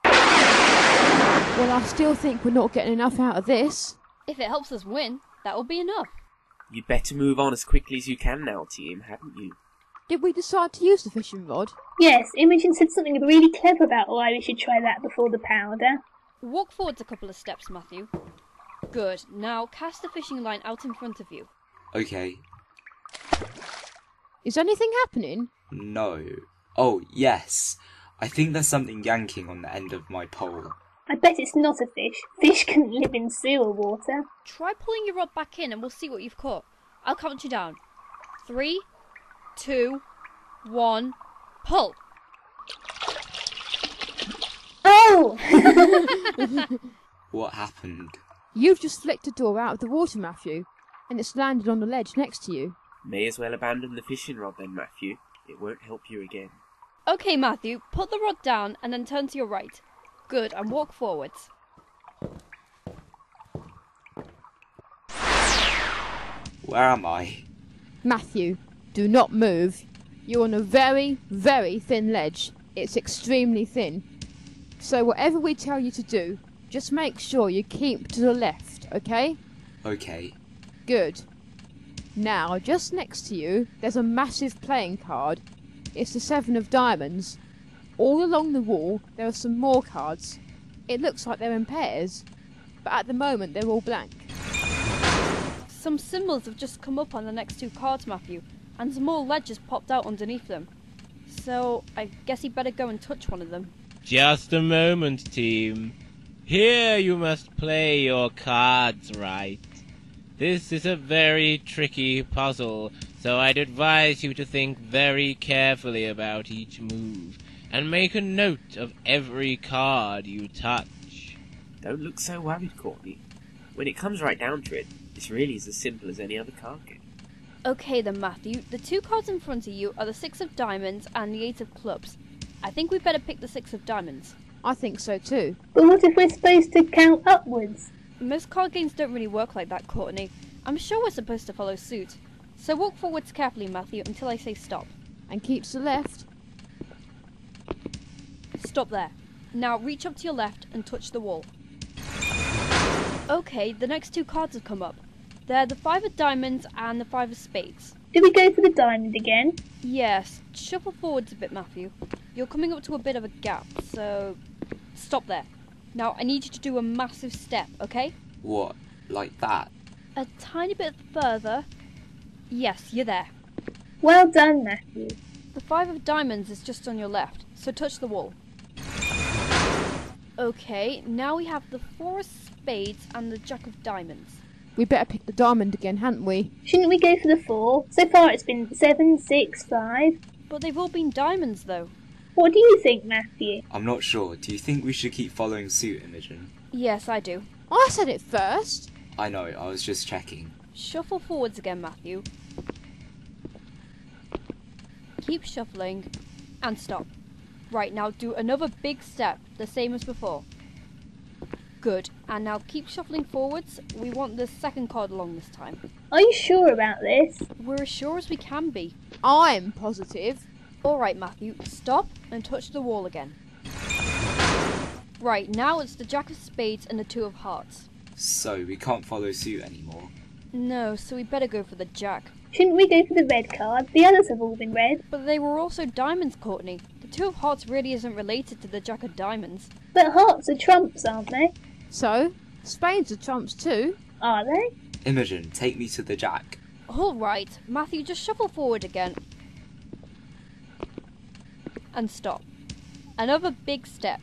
Well, I still think we're not getting enough out of this. If it helps us win, that will be enough. You'd better move on as quickly as you can now, team, hadn't you? Did we decide to use the fishing rod? Yes, Imogen said something really clever about why we should try that before the powder. Walk forwards a couple of steps, Matthew. Good. Now cast the fishing line out in front of you. Okay. Is anything happening? No. Oh, yes. I think there's something yanking on the end of my pole. I bet it's not a fish. Fish can live in sewer water. Try pulling your rod back in and we'll see what you've caught. I'll count you down. 3, 2, 1, pull! Oh! What happened? You've just flicked a door out of the water, Matthew, and it's landed on the ledge next to you. May as well abandon the fishing rod then, Matthew. It won't help you again. Okay, Matthew, put the rod down and then turn to your right. Good, and walk forwards. Where am I? Matthew, do not move. You're on a very, very thin ledge. It's extremely thin. So whatever we tell you to do, just make sure you keep to the left, okay? Okay. Good. Now, just next to you, there's a massive playing card. It's the 7 of diamonds. All along the wall, there are some more cards. It looks like they're in pairs, but at the moment they're all blank. Some symbols have just come up on the next 2 cards, Matthew, and some more ledges popped out underneath them. So, I guess you better go and touch one of them. Just a moment, team. Here you must play your cards right. This is a very tricky puzzle, so I'd advise you to think very carefully about each move, and make a note of every card you touch. Don't look so worried, Courtney. When it comes right down to it, this really is as simple as any other card game. Okay then, Matthew, the 2 cards in front of you are the 6 of diamonds and the 8 of clubs. I think we better pick the 6 of diamonds. I think so too. But what if we're supposed to count upwards? Most card games don't really work like that, Courtney. I'm sure we're supposed to follow suit. So walk forwards carefully, Matthew, until I say stop. And keep to the left. Stop there. Now reach up to your left and touch the wall. Okay, the next 2 cards have come up. They're the 5 of diamonds and the 5 of spades. Do we go for the diamond again? Yes, shuffle forwards a bit, Matthew. You're coming up to a bit of a gap, so stop there. Now I need you to do a massive step, okay? What? Like that? A tiny bit further. Yes, you're there. Well done, Matthew. The 5 of diamonds is just on your left, so touch the wall. Okay, now we have the 4 of spades and the jack of diamonds. We better pick the diamond again, hadn't we? Shouldn't we go for the 4? So far it's been 7, 6, 5. But they've all been diamonds, though. What do you think, Matthew? I'm not sure. Do you think we should keep following suit, Imogen? Yes, I do. I said it first. I know, I was just checking. Shuffle forwards again, Matthew. Keep shuffling. And stop. Right, now do another big step, the same as before. Good. And now keep shuffling forwards. We want the second card along this time. Are you sure about this? We're as sure as we can be. I'm positive. Alright, Matthew, stop and touch the wall again. Right, now it's the jack of spades and the 2 of hearts. So, we can't follow suit anymore. No, so we better go for the jack. Shouldn't we go for the red card? The others have all been red. But they were also diamonds, Courtney. The 2 of hearts really isn't related to the jack of diamonds. But hearts are trumps, aren't they? So, spades are trumps too. Are they? Imogen, take me to the jack. Alright, Matthew, just shuffle forward again. And stop. Another big step.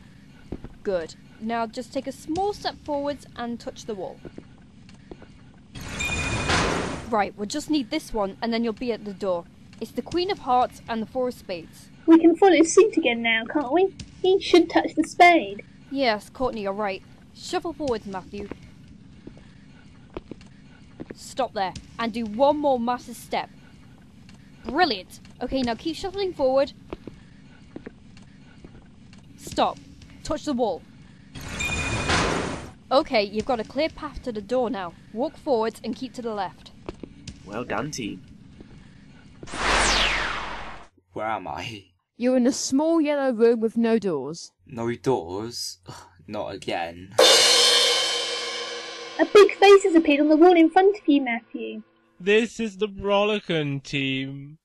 Good. Now just take a small step forwards and touch the wall. Right, we'll just need this one and then you'll be at the door. It's the Queen of Hearts and the 4 of Spades. We can follow suit again now, can't we? Each should touch the spade. Yes, Courtney, you're right. Shuffle forwards, Matthew. Stop there and do one more massive step. Brilliant. Okay, now keep shuffling forward. Stop. Touch the wall. Okay, you've got a clear path to the door now. Walk forwards and keep to the left. Well done, team. Where am I? You're in a small yellow room with no doors. No doors? Ugh, not again. A big face has appeared on the wall in front of you, Matthew. This is the Brollachan team.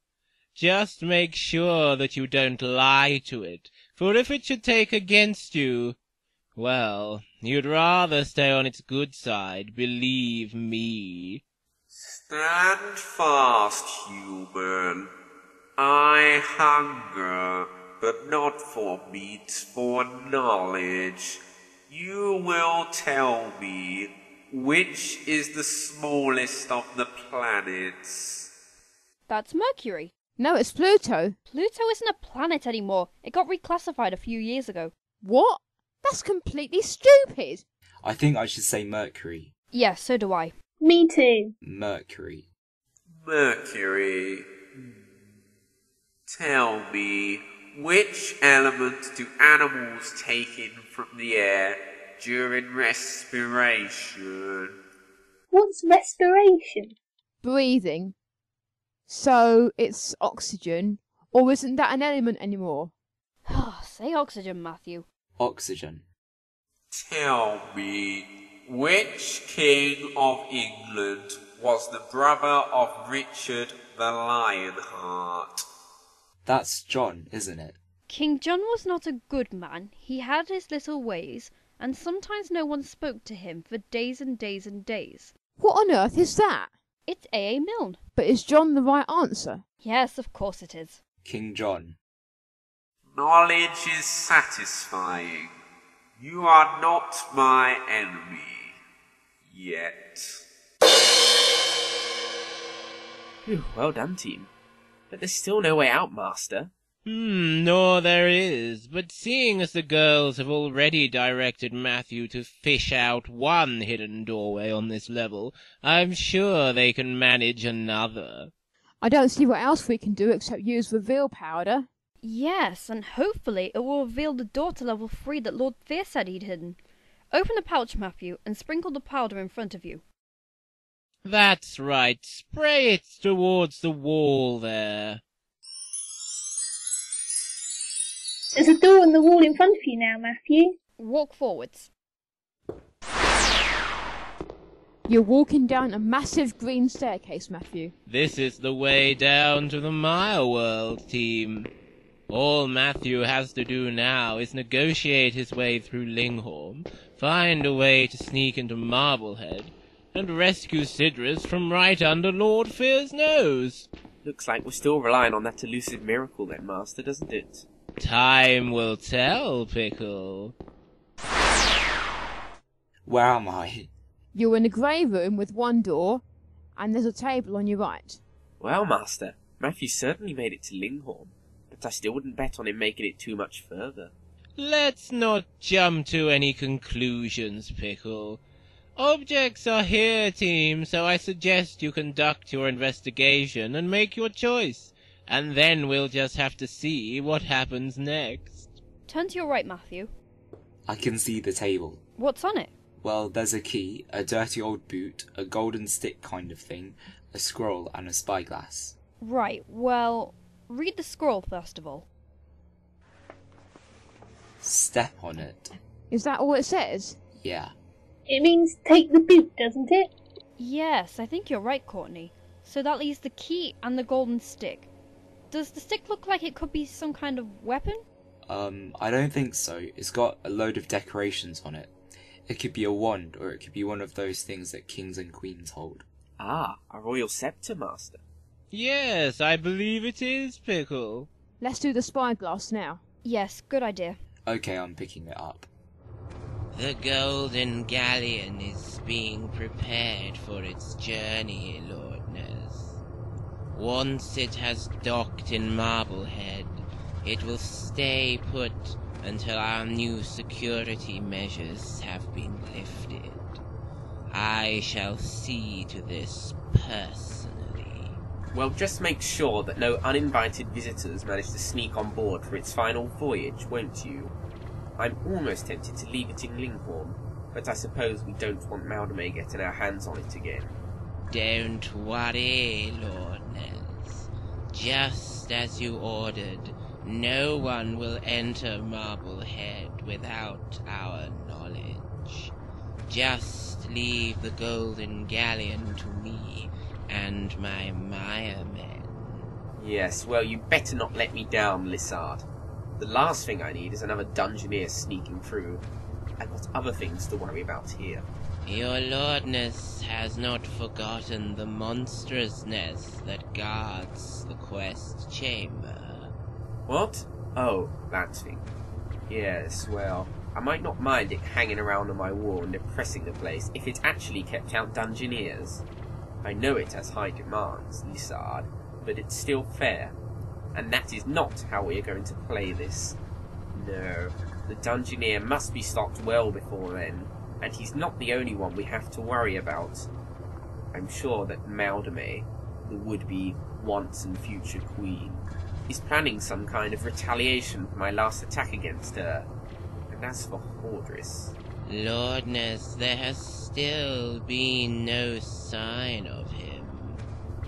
Just make sure that you don't lie to it, for if it should take against you, well, you'd rather stay on its good side, believe me. Stand fast, human. I hunger, but not for meat, for knowledge. You will tell me which is the smallest of the planets. That's Mercury. No, it's Pluto. Pluto isn't a planet anymore. It got reclassified a few years ago. What? That's completely stupid. I think I should say Mercury. Yeah, so do I. Me too. Mercury. Mercury. Tell me, which element do animals take in from the air during respiration? What's respiration? Breathing. So it's oxygen, or isn't that an element anymore? Say oxygen, Matthew. Oxygen. Tell me, which King of England was the brother of Richard the Lionheart? That's John, isn't it? King John was not a good man. He had his little ways, and sometimes no one spoke to him for days and days and days. What on earth is that? It's A.A. Milne. But is John the right answer? Yes, of course it is. King John. Knowledge is satisfying. You are not my enemy. Yet. Phew, well done, team. But there's still no way out, Master. No, there is. But seeing as the girls have already directed Matthew to fish out one hidden doorway on this level, I'm sure they can manage another. I don't see what else we can do except use reveal powder. Yes, and hopefully it will reveal the door to level 3 that Lord Fear said he'd hidden. Open the pouch, Matthew, and sprinkle the powder in front of you. That's right. Spray it towards the wall there. There's a door on the wall in front of you now, Matthew. Walk forwards. You're walking down a massive green staircase, Matthew. This is the way down to the Mire World, team. All Matthew has to do now is negotiate his way through Linghorn, find a way to sneak into Marblehead, and rescue Sidriss from right under Lord Fear's nose. Looks like we're still relying on that elusive miracle then, Master, doesn't it? Time will tell, Pickle. Where am I? You're in a grey room with one door, and there's a table on your right. Well, Master, Matthew certainly made it to Linghorn, but I still wouldn't bet on him making it too much further. Let's not jump to any conclusions, Pickle. Objects are here, team, so I suggest you conduct your investigation and make your choice, and then we'll just have to see what happens next. Turn to your right, Matthew. I can see the table. What's on it? Well, there's a key, a dirty old boot, a golden stick kind of thing, a scroll, and a spyglass. Right, well, read the scroll first of all. Step on it. Is that all it says? Yeah. It means take the boot, doesn't it? Yes, I think you're right, Courtney. So that leaves the key and the golden stick. Does the stick look like it could be some kind of weapon? I don't think so. It's got a load of decorations on it. It could be a wand, or it could be one of those things that kings and queens hold. Ah, a royal sceptre, Master. Yes, I believe it is, Pickle. Let's do the spyglass now. Yes, good idea. Okay, I'm picking it up. The Golden Galleon is being prepared for its journey, Lordness. Once it has docked in Marblehead, it will stay put until our new security measures have been lifted. I shall see to this personally. Well, just make sure that no uninvited visitors manage to sneak on board for its final voyage, won't you? I'm almost tempted to leave it in Linghorn, but I suppose we don't want Maldame getting our hands on it again. Don't worry, Lordness. Just as you ordered, no one will enter Marblehead without our knowledge. Just leave the Golden Galleon to me and my Mire men. Yes, well, you better not let me down, Lissard. The last thing I need is another Dungeoneer sneaking through. I've got other things to worry about here. Your Lordness has not forgotten the monstrousness that guards the quest chamber. What? Oh, that thing. Yes, well, I might not mind it hanging around on my wall and depressing the place if it actually kept out Dungeoneers. I know it has high demands, Lissard, but it's still fair. And that is not how we are going to play this. No, the Dungeoneer must be stocked well before then, and he's not the only one we have to worry about. I'm sure that Maldame, the would-be once and future queen, is planning some kind of retaliation for my last attack against her. And as for Hordriss... Lordness, there has still been no sign of him.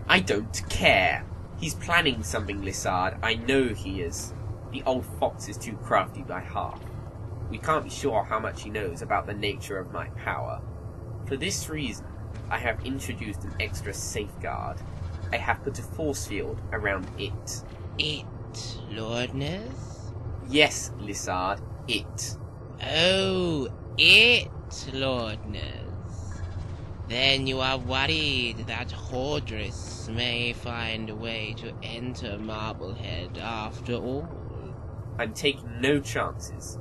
I don't care! He's planning something, Lissard. I know he is. The old fox is too crafty by half. We can't be sure how much he knows about the nature of my power. For this reason, I have introduced an extra safeguard. I have put a force field around it. It, Lordness? Yes, Lissard, it. Oh, it, Lordness. Then you are worried that Hordriss may find a way to enter Marblehead after all. I'm taking no chances.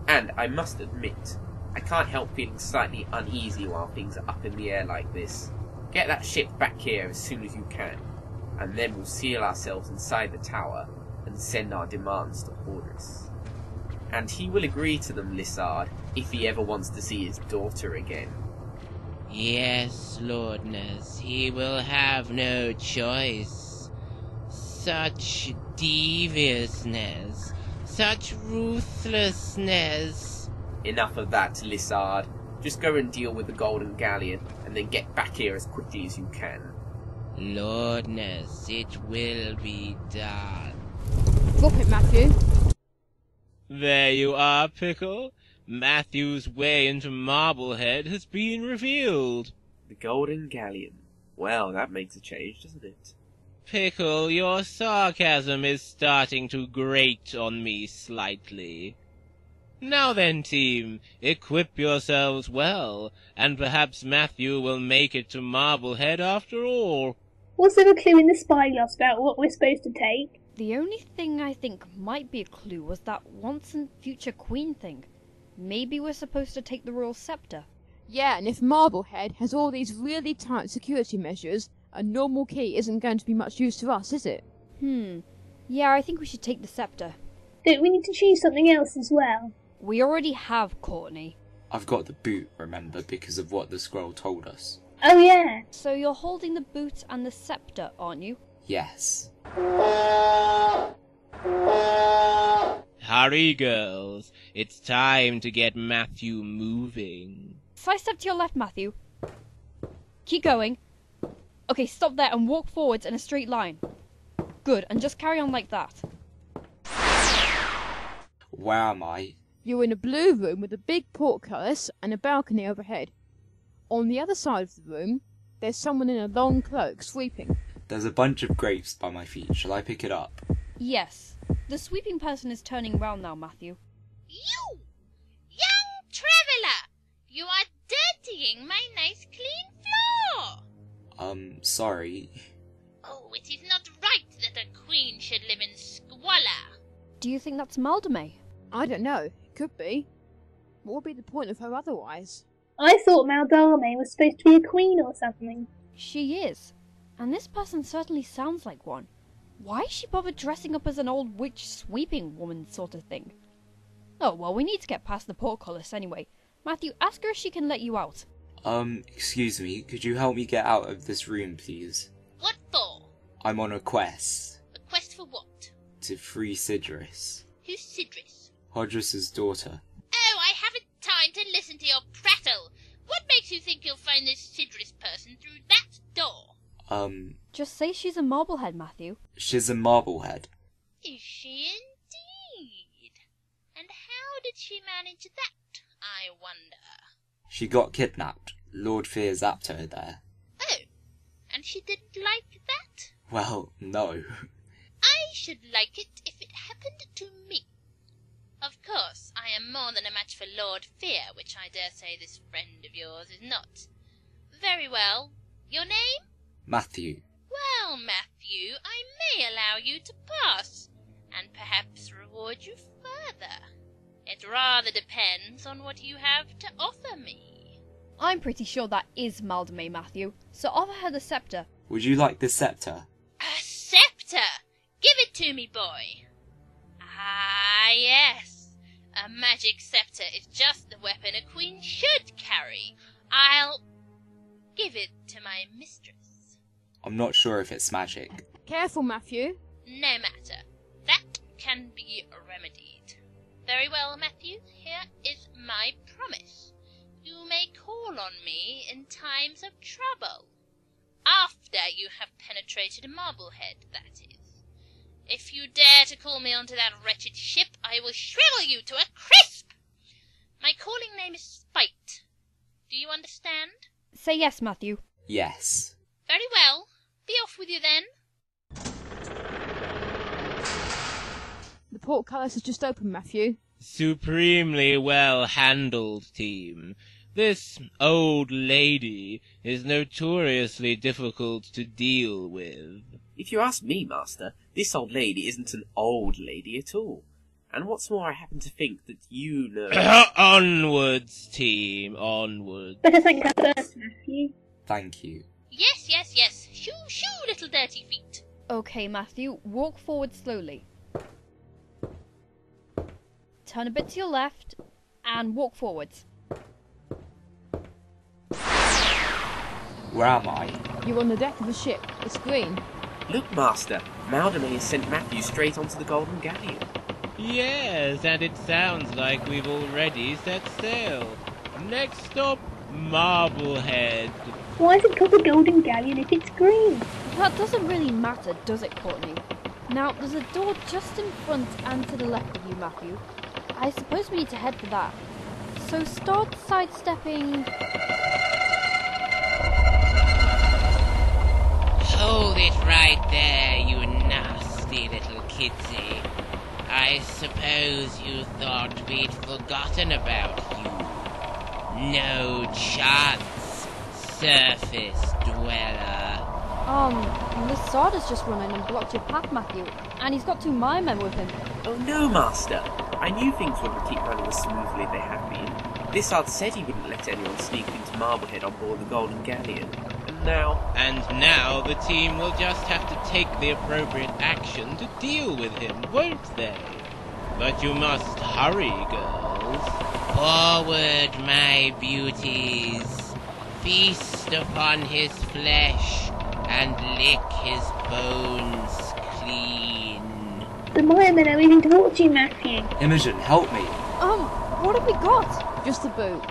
And I must admit, I can't help feeling slightly uneasy while things are up in the air like this. Get that ship back here as soon as you can, and then we'll seal ourselves inside the tower and send our demands to Horris. And he will agree to them, Lissard, if he ever wants to see his daughter again. Yes, Lordness, he will have no choice. Such deviousness, such ruthlessness. Enough of that, Lissard. Just go and deal with the Golden Galleon, and then get back here as quickly as you can. Lordness, it will be done. Drop it, Matthew. There you are, Pickle. Matthew's way into Marblehead has been revealed. The Golden Galleon. Well, that makes a change, doesn't it? Pickle, your sarcasm is starting to grate on me slightly. Now then, team, equip yourselves well, and perhaps Matthew will make it to Marblehead after all. Was there a clue in the spyglass about what we're supposed to take? The only thing I think might be a clue was that once and future queen thing. Maybe we're supposed to take the royal scepter. Yeah, and if Marblehead has all these really tight security measures, a normal key isn't going to be much use to us, is it? Yeah, I think we should take the scepter. Don't we need to choose something else as well? We already have Courtney. I've got the boot, remember, because of what the scroll told us. Oh yeah. So you're holding the boot and the scepter, aren't you? Yes. Hurry, girls. It's time to get Matthew moving. Side step to your left, Matthew. Keep going. Okay, stop there and walk forwards in a straight line. Good, and just carry on like that. Where am I? You're in a blue room with a big portcullis and a balcony overhead. On the other side of the room, there's someone in a long cloak sweeping. There's a bunch of grapes by my feet. Shall I pick it up? Yes. The sweeping person is turning round now, Matthew. You! Young traveller! You are dirtying my nice clean floor! Sorry. Oh, it is not right that a queen should live in squalor. Do you think that's Maldame? I don't know. It could be. What would be the point of her otherwise? I thought Maldame was supposed to be a queen or something. She is. And this person certainly sounds like one. Why is she bothered dressing up as an old witch sweeping woman sort of thing? Oh, well, we need to get past the portcullis anyway. Matthew, ask her if she can let you out. Excuse me, could you help me get out of this room, please? What for? I'm on a quest. A quest for what? To free Sidriss. Who's Sidriss? Hordriss's daughter. Oh, I haven't time to listen to your prattle. What makes you think you'll find this Sidriss person through that door? Just say she's a Marblehead, Matthew. She's a Marblehead. Is she indeed? And how did she manage that, I wonder? She got kidnapped. Lord Fear zapped her there. Oh, and she didn't like that? Well, no. I should like it if it happened to me. Of course, I am more than a match for Lord Fear, which I dare say this friend of yours is not. Very well. Your name? Matthew. Well, Matthew, I may allow you to pass, and perhaps reward you further. It rather depends on what you have to offer me. I'm pretty sure that is Maldame, Matthew, so offer her the scepter. Would you like the scepter? A scepter! Give it to me, boy. Ah, yes. A magic scepter is just the weapon a queen should carry. I'll give it to my mistress. I'm not sure if it's magic. Careful, Matthew. No matter. That can be remedied. Very well, Matthew. Here is my promise. You may call on me in times of trouble. After you have penetrated Marblehead, that is. If you dare to call me onto that wretched ship, I will shrivel you to a crisp! My calling name is Spite. Do you understand? Say yes, Matthew. Yes. Very well. Be off with you then. The portcullis has just opened, Matthew. Supremely well handled, team. This old lady is notoriously difficult to deal with. If you ask me, Master, this old lady isn't an old lady at all. And what's more, I happen to think that you know... Onwards, team, onwards. Better thank her first, Matthew. Thank you. Yes, yes, yes. Shoo, shoo, little dirty feet. Okay, Matthew, walk forward slowly. Turn a bit to your left, and walk forwards. Where am I? You're on the deck of the ship. It's green. Look, Master, Maldame has sent Matthew straight onto the Golden Galleon. Yes, and it sounds like we've already set sail. Next stop, Marblehead. Why is it called the Golden Galleon if it's green? That doesn't really matter, does it, Courtney? Now, there's a door just in front and to the left of you, Matthew. I suppose we need to head for that. So start sidestepping... Hold it right there, you nasty little kidsy. I suppose you thought we'd forgotten about you. No chance, surface dweller. Lissard has just run in and blocked your path, Matthew, and he's got 2 mermen with him. Oh no, Master! I knew things wouldn't keep running as smoothly as they have been. Lissard said he wouldn't let anyone sneak into Marblehead on board the Golden Galleon. And now the team will just have to take the appropriate action to deal with him, won't they? But you must hurry, girls. Forward, my beauties. Feast upon his flesh and lick his bones clean. The mermen are leaving towards you, Matthew. Imogen, help me. What have we got? Just the boot.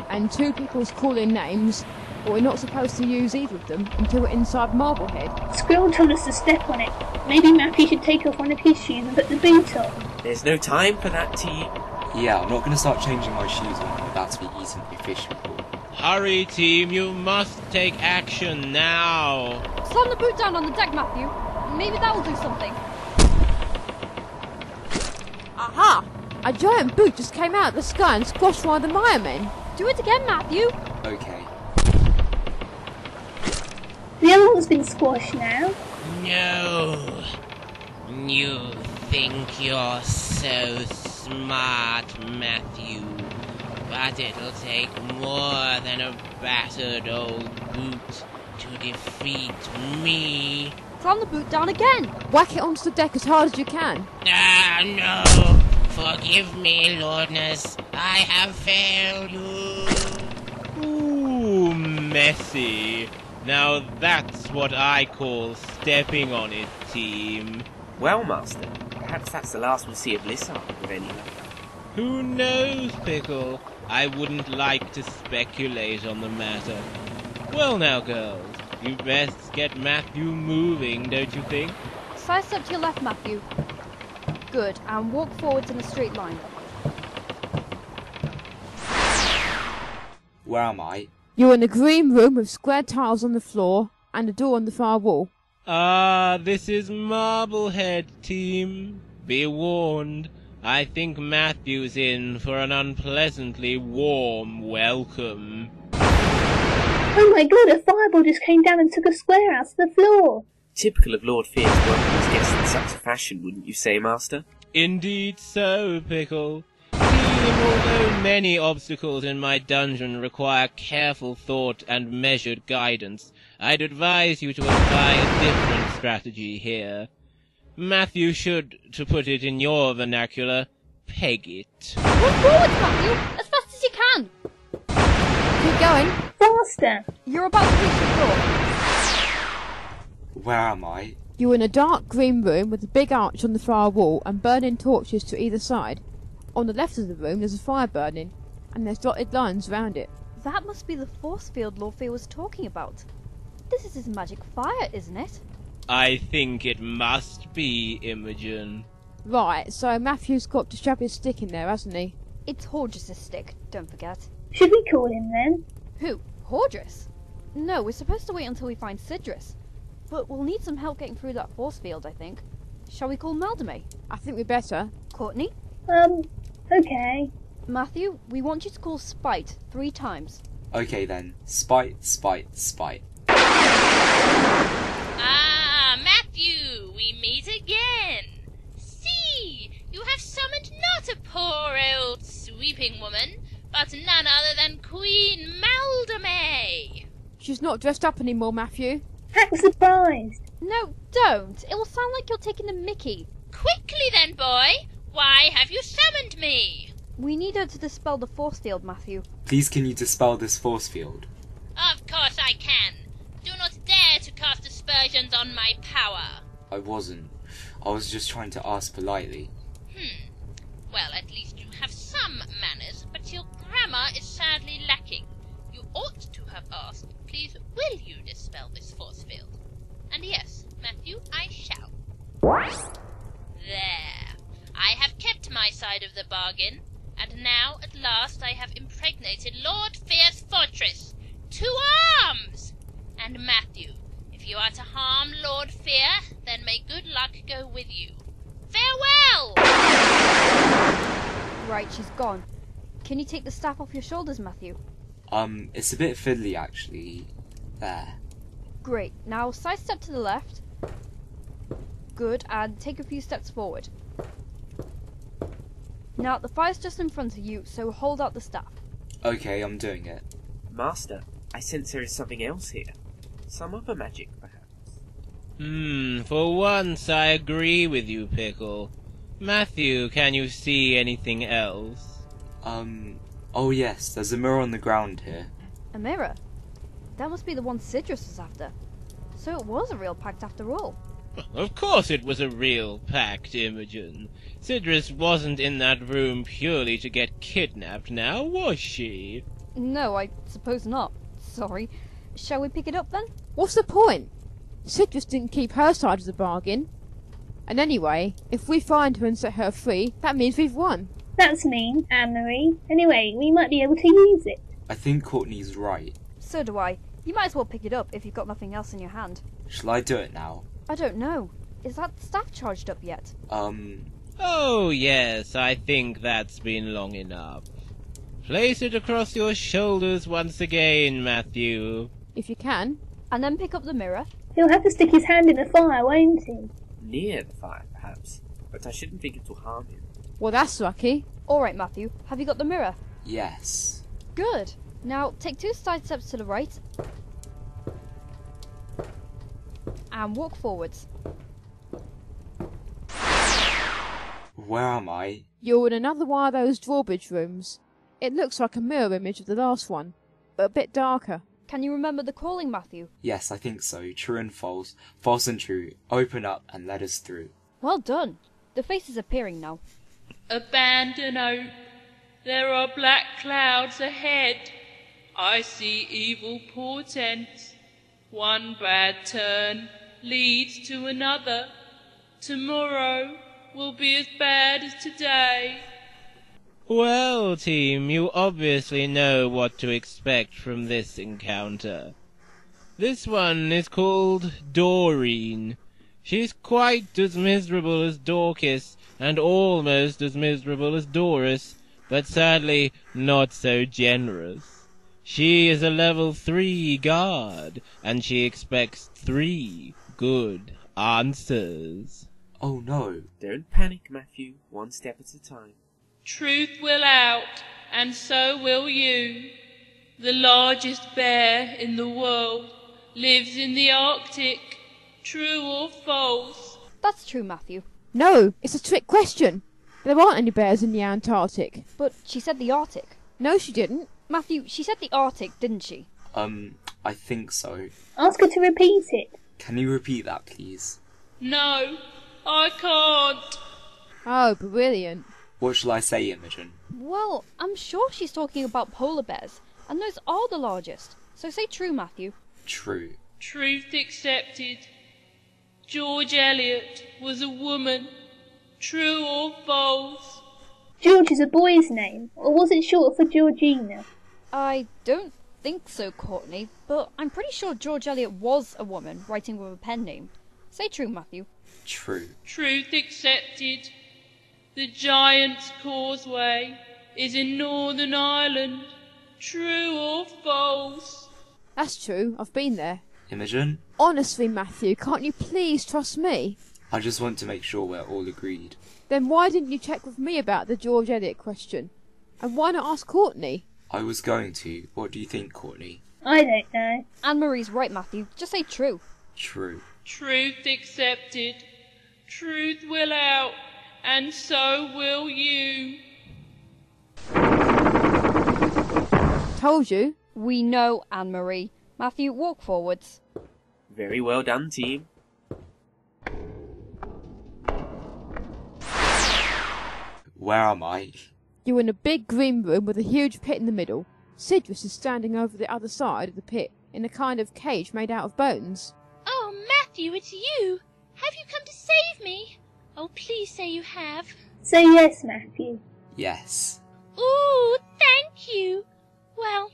And 2 people's calling names, but we're not supposed to use either of them until we're inside Marblehead. Squirrel told us to step on it. Maybe Matthew should take off one of his shoes and put the boot on. there's no time for that, team. Yeah, I'm not going to start changing my shoes when I'm about to be eaten by fish people. Hurry, team, you must take action now. Slam the boot down on the deck, Matthew. Maybe that will do something. Aha! A giant boot just came out of the sky and squashed one of the mermen. Do it again, Matthew. Okay. The other one's been squashed now. No. You think you're so smart, Matthew. But it'll take more than a battered old boot to defeat me. Slam the boot down again. Whack it onto the deck as hard as you can. Ah, no! Forgive me, Lordness. I have failed you. Ooh, messy. Now that's what I call stepping on it, team. Well, Master, perhaps that's the last we'll see of Lissard, with any luck. Who knows, Pickle? I wouldn't like to speculate on the matter. Well now, girls, you best get Matthew moving, don't you think? Sidestep to your left, Matthew. Good, and walk forwards in a straight line. Where am I? You're in a green room with square tiles on the floor and a door on the far wall. Ah, this is Marblehead, team. Be warned. I think Matthew's in for an unpleasantly warm welcome. Oh my god, a fireball just came down and took a square out of the floor. Typical of Lord Fear's welcome his guests in such a fashion, wouldn't you say, Master? Indeed so, Pickle. Team, although many obstacles in my dungeon require careful thought and measured guidance, I'd advise you to apply a different strategy here. Matthew should, to put it in your vernacular, peg it. Walk forwards, Matthew, as fast as you can. Keep going. Faster. You're about to reach the door. Where am I? You're in a dark green room with a big arch on the far wall and burning torches to either side. On the left of the room there's a fire burning, and there's dotted lines around it. That must be the force field Lord Fear was talking about. This is his magic fire, isn't it? I think it must be, Imogen. Right, so Matthew's got to shove his stick in there, hasn't he? It's Hordriss' stick, don't forget. Should we call him then? Who? Hordriss? No, we're supposed to wait until we find Sidriss. But we'll need some help getting through that force field, I think. Shall we call Maldame? I think we better. Courtney? Okay. Matthew, we want you to call Spite 3 times. Okay then. Spite, spite, spite. Ah, Matthew, we meet again. See, you have summoned not a poor old sweeping woman, but none other than Queen Maldame. She's not dressed up anymore, Matthew. Act surprised. No, don't. It will sound like you're taking the mickey. Quickly then, boy. Why have you summoned me? We need her to dispel the force field, Matthew. Please can you dispel this force field? Of course I can. Do not dare to cast aspersions on my power. I wasn't. I was just trying to ask politely. Well, at least you have some manners, but your grammar is sadly lacking. You ought to have asked, please, will you dispel this force field? And yes, Matthew, I shall. There. I have kept my side of the bargain, and now, at last, I have impregnated Lord Fear's fortress. To arms! And Matthew, if you are to harm Lord Fear, then may good luck go with you. Farewell! Right, she's gone. Can you take the staff off your shoulders, Matthew? It's a bit fiddly actually. There. Great. Now sidestep to the left. Good, and take a few steps forward. Now, the fire's just in front of you, so hold out the staff. Okay, I'm doing it. Master, I sense there is something else here. Some other magic, perhaps. For once I agree with you, Pickle. Matthew, can you see anything else? Oh yes, there's a mirror on the ground here. A mirror? That must be the one Sidriss was after. So it was a real pact after all. Of course it was a real pact, Imogen. Sidriss wasn't in that room purely to get kidnapped now, was she? No, I suppose not. Sorry. Shall we pick it up then? What's the point? Sidriss didn't keep her side of the bargain. And anyway, if we find her and set her free, that means we've won. That's mean, Anne-Marie. Anyway, we might be able to use it. I think Courtney's right. So do I. You might as well pick it up if you've got nothing else in your hand. Shall I do it now? I don't know. Is that staff charged up yet? Oh yes, I think that's been long enough. Place it across your shoulders once again, Matthew. If you can. And then pick up the mirror. He'll have to stick his hand in the fire, won't he? Near the fire, perhaps. But I shouldn't think it will harm him. Well, that's lucky. Alright, Matthew. Have you got the mirror? Yes. Good. Now, take 2 side steps to the right. And walk forwards. Where am I? You're in another one of those drawbridge rooms. It looks like a mirror image of the last one, but a bit darker. Can you remember the calling, Matthew? Yes, I think so. True and false. False and true. Open up and let us through. Well done. The face is appearing now. Abandon hope, There are black clouds ahead. I see evil portents. One bad turn leads to another. Tomorrow will be as bad as today. Well, team, you obviously know what to expect from this encounter. This one is called Dooreen. She's quite as miserable as Doorkis, and almost as miserable as Dooris, but sadly not so generous. She is a level 3 guard, and she expects 3 good answers. Oh no. Don't panic, Matthew. One step at a time. Truth will out, and so will you. The largest bear in the world lives in the Arctic. True or false? That's true, Matthew. No, it's a trick question. There aren't any bears in the Antarctic. But she said the Arctic. No, she didn't. Matthew, she said the Arctic, didn't she? I think so. Ask her to repeat it. Can you repeat that, please? No, I can't. Oh, brilliant. What shall I say, Imogen? Well, I'm sure she's talking about polar bears, and those are the largest. So say true, Matthew. True. Truth accepted. George Eliot was a woman. True or false? George is a boy's name, or was it short for Georgina? I don't think so, Courtney, but I'm pretty sure George Eliot was a woman writing with a pen name. Say true, Matthew. True. Truth accepted. The Giant's Causeway is in Northern Ireland. True or false? That's true. I've been there. Imogen? Honestly, Matthew, can't you please trust me? I just want to make sure we're all agreed. Then why didn't you check with me about the George Eliot question? And why not ask Courtney? I was going to. What do you think, Courtney? I don't know. Anne-Marie's right, Matthew. Just say true. True. Truth accepted. Truth will out, and so will you. Told you. We know, Anne-Marie. Matthew, walk forwards. Very well done, team. Where am I? You're in a big green room with a huge pit in the middle. Cidris is standing over the other side of the pit in a kind of cage made out of bones. Oh, Matthew, it's you! Have you come to save me? Oh, please say you have. Say yes, Matthew. Yes. Ooh, thank you! Well,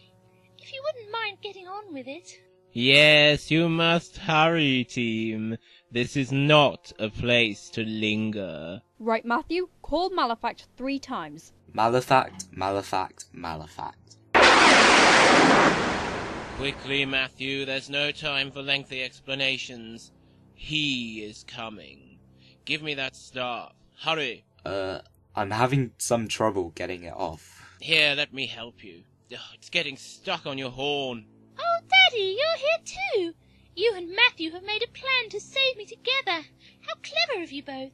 if you wouldn't mind getting on with it. Yes, you must hurry, team. This is not a place to linger. Right, Matthew? Call Malefact 3 times. Malefact, Malefact, Malefact. Quickly, Matthew, there's no time for lengthy explanations. He is coming. Give me that staff. Hurry. I'm having some trouble getting it off. Here, let me help you. Oh, it's getting stuck on your horn. Oh, Daddy, you're here too! You and Matthew have made a plan to save me together. How clever of you both.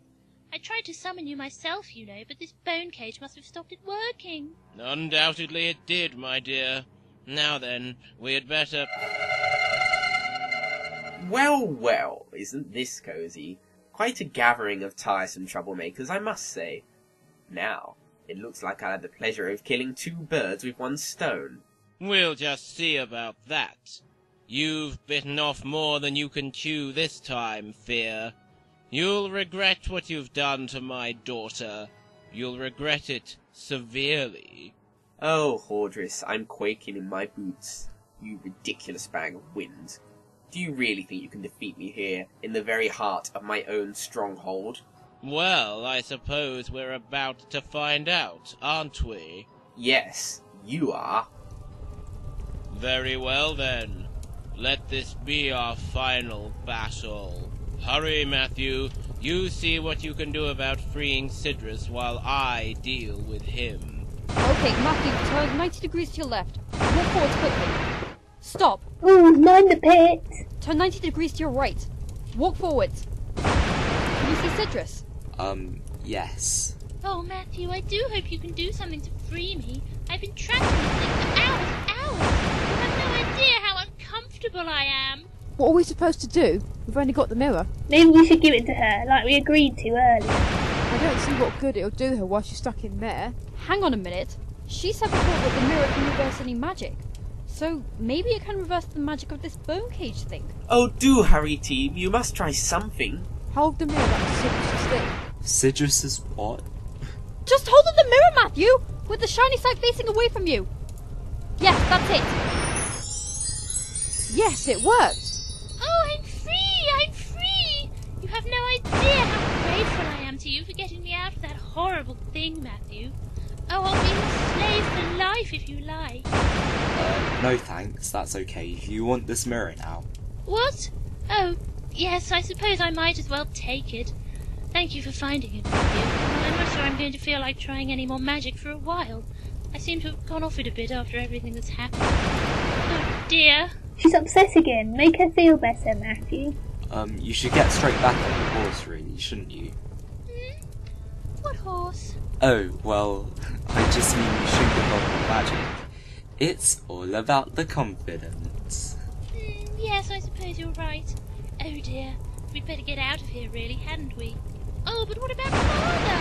I tried to summon you myself, you know, but this bone cage must have stopped it working. Undoubtedly it did, my dear. Now then, we had better... Well, well, isn't this cosy? Quite a gathering of tiresome troublemakers, I must say. Now, it looks like I had the pleasure of killing 2 birds with 1 stone. We'll just see about that. You've bitten off more than you can chew this time, Fear. You'll regret what you've done to my daughter. You'll regret it severely. Oh, Hordriss, I'm quaking in my boots. You ridiculous bag of wind. Do you really think you can defeat me here, in the very heart of my own stronghold? Well, I suppose we're about to find out, aren't we? Yes, you are. Very well, then. Let this be our final battle. Hurry, Matthew. You see what you can do about freeing Sidriss while I deal with him. Okay, Matthew, turn 90 degrees to your left. Walk forwards quickly. Stop. Ooh, mind the pit. Turn 90 degrees to your right. Walk forwards. Can you see Sidriss? Yes. Oh, Matthew, I do hope you can do something to free me. I've been trapped in this thing for hours and hours. You have no idea how uncomfortable I am. What are we supposed to do? We've only got the mirror. Maybe we should give it to her, like we agreed to earlier. I don't see what good it'll do her while she's stuck in there. Hang on a minute. She said before that the mirror can reverse any magic. So maybe it can reverse the magic of this bone cage thing. Oh, do hurry, team. You must try something. Hold the mirror up to Sidris' thing. Sidris's what? Just hold up the mirror, Matthew! With the shiny side facing away from you. Yes, that's it. Yes, it worked. Oh, I'm free! I'm free! You have no idea how grateful I am to you for getting me out of that horrible thing, Matthew. Oh, I'll be your slave for life if you like. No thanks, that's okay. You want this mirror now? What? Oh, yes, I suppose I might as well take it. Thank you for finding it, Matthew. Well, I'm not sure I'm going to feel like trying any more magic for a while. I seem to have gone off it a bit after everything that's happened. Oh, dear. She's upset again. Make her feel better, Matthew. You should get straight back on the horse, really, shouldn't you? What horse? Oh, well, I just mean you shouldn't give up on magic. It's all about the confidence. Yes, I suppose you're right. Oh dear, we'd better get out of here really, hadn't we? Oh, but what about Father?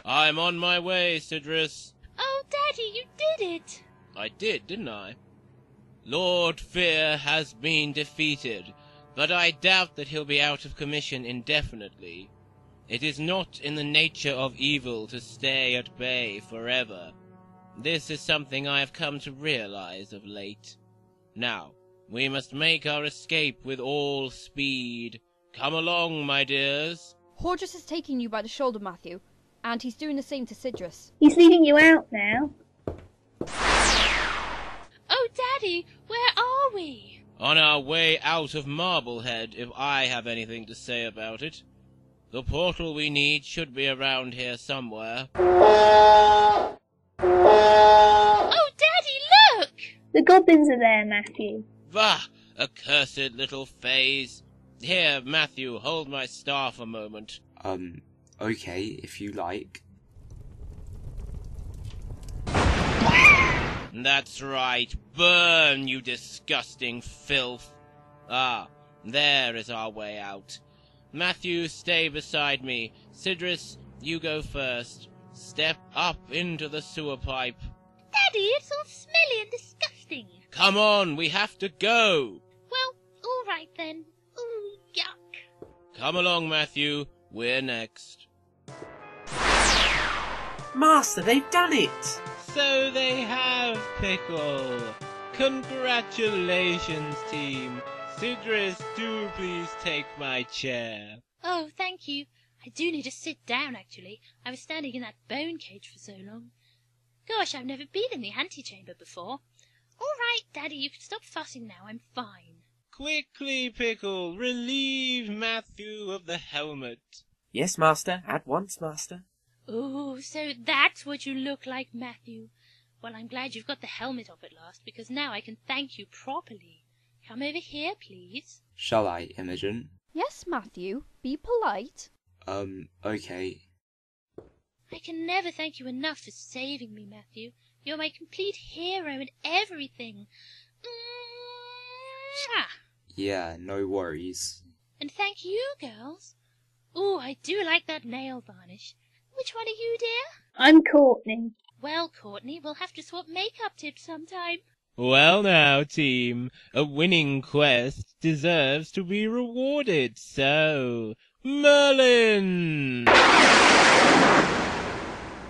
I'm on my way, Sidriss. Oh, Daddy, you did it! I did, didn't I? Lord Fear has been defeated, but I doubt that he'll be out of commission indefinitely. It is not in the nature of evil to stay at bay forever. This is something I have come to realize of late. Now, we must make our escape with all speed. Come along, my dears. Hordriss is taking you by the shoulder, Matthew, and he's doing the same to Sidris. He's leading you out now. Oh, Daddy, where are we? On our way out of Marblehead, if I have anything to say about it. The portal we need should be around here somewhere. Oh, Daddy, look! The goblins are there, Matthew. Bah! Accursed little phase. Here, Matthew, hold my staff a moment. Okay, if you like. That's right. Burn, you disgusting filth. Ah, there is our way out. Matthew, stay beside me. Cidris, you go first. Step up into the sewer pipe. Daddy, it's all smelly and disgusting. Come on, we have to go. Well, all right then. Ooh, yuck. Come along, Matthew. We're next. Master, they've done it! So they have, Pickle. Congratulations, team. Sidriss, do please take my chair. Oh, thank you. I do need to sit down, actually. I was standing in that bone cage for so long. Gosh, I've never been in the antechamber before. All right, Daddy, you can stop fussing now. I'm fine. Quickly, Pickle, relieve Matthew of the helmet. Yes, Master. At once, Master. Oh, so that's what you look like, Matthew. Well, I'm glad you've got the helmet off at last, because now I can thank you properly. Come over here, please. Shall I, Imogen? Yes, Matthew, be polite. Okay. I can never thank you enough for saving me, Matthew. You're my complete hero and everything. Mwah! Yeah, no worries. And thank you, girls. Ooh, I do like that nail varnish. Which one are you, dear? I'm Courtney. Well, Courtney, we'll have to swap makeup tips sometime. Well now, team, a winning quest deserves to be rewarded, so... Merlin!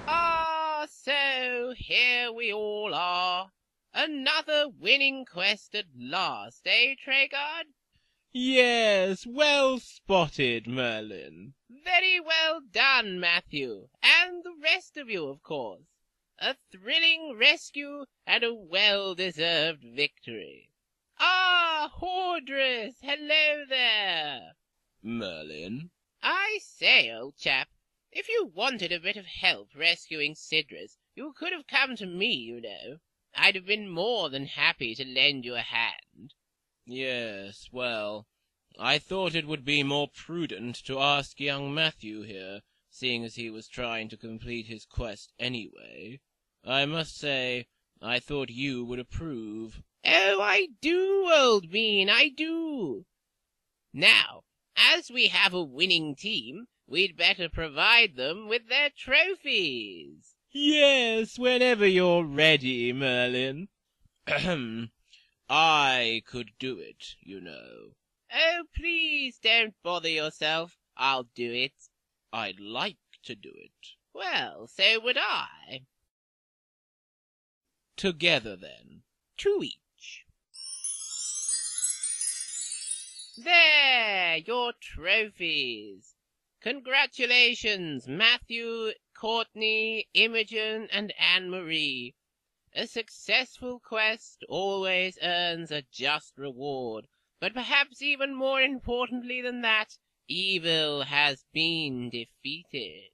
Ah, so here we all are. Another winning quest at last, eh, Treguard? Yes, well spotted, Merlin. Very well done, Matthew, and the rest of you, of course. A thrilling rescue and a well-deserved victory. Ah, Hordriss, hello there. Merlin? I say, old chap, if you wanted a bit of help rescuing Sidriss, you could have come to me, you know. I'd have been more than happy to lend you a hand. Yes, well, I thought it would be more prudent to ask young Matthew here, seeing as he was trying to complete his quest anyway. I must say, I thought you would approve. Oh, I do, old bean, I do. Now, as we have a winning team, we'd better provide them with their trophies. Yes, whenever you're ready, Merlin. Ahem. I could do it, you know. Oh, please don't bother yourself. I'll do it. I'd like to do it. Well, so would I. Together, then. 2 each. There, your trophies. Congratulations, Matthew, Courtney, Imogen, and Anne-Marie. A successful quest always earns a just reward, but perhaps even more importantly than that, evil has been defeated.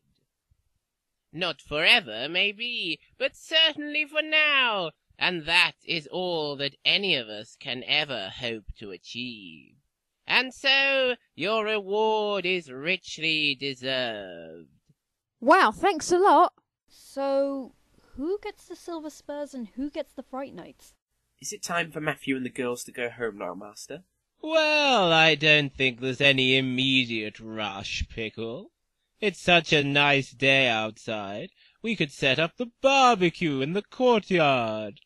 Not forever, maybe, but certainly for now, and that is all that any of us can ever hope to achieve. And so, your reward is richly deserved. Wow, thanks a lot. So, who gets the silver spurs and who gets the fright knights? Is it time for Matthew and the girls to go home now, Master? Well, I don't think there's any immediate rush, Pickle. It's such a nice day outside. We could set up the barbecue in the courtyard.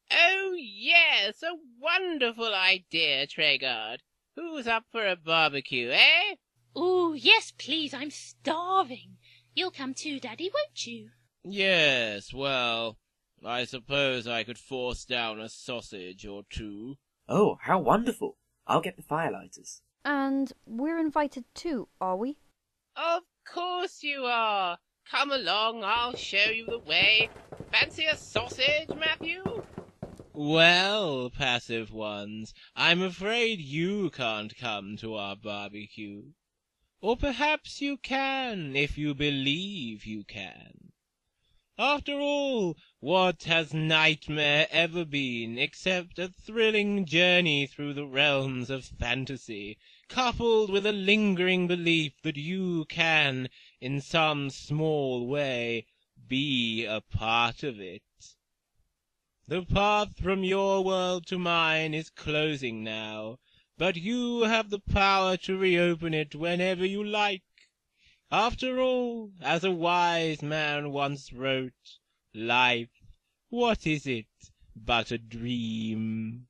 Oh, yes, a wonderful idea, Treguard. Who's up for a barbecue, eh? Oh, yes, please, I'm starving. You'll come too, Daddy, won't you? Yes, well, I suppose I could force down a sausage or two. Oh, how wonderful. I'll get the firelighters. And we're invited too, are we? Of course you are. Come along, I'll show you the way. Fancy a sausage, Matthew? Well, passive ones, I'm afraid you can't come to our barbecue. Or perhaps you can, if you believe you can. After all, what has Knightmare ever been except a thrilling journey through the realms of fantasy, coupled with a lingering belief that you can, in some small way, be a part of it? The path from your world to mine is closing now, but you have the power to reopen it whenever you like. After all, as a wise man once wrote, life, what is it but a dream?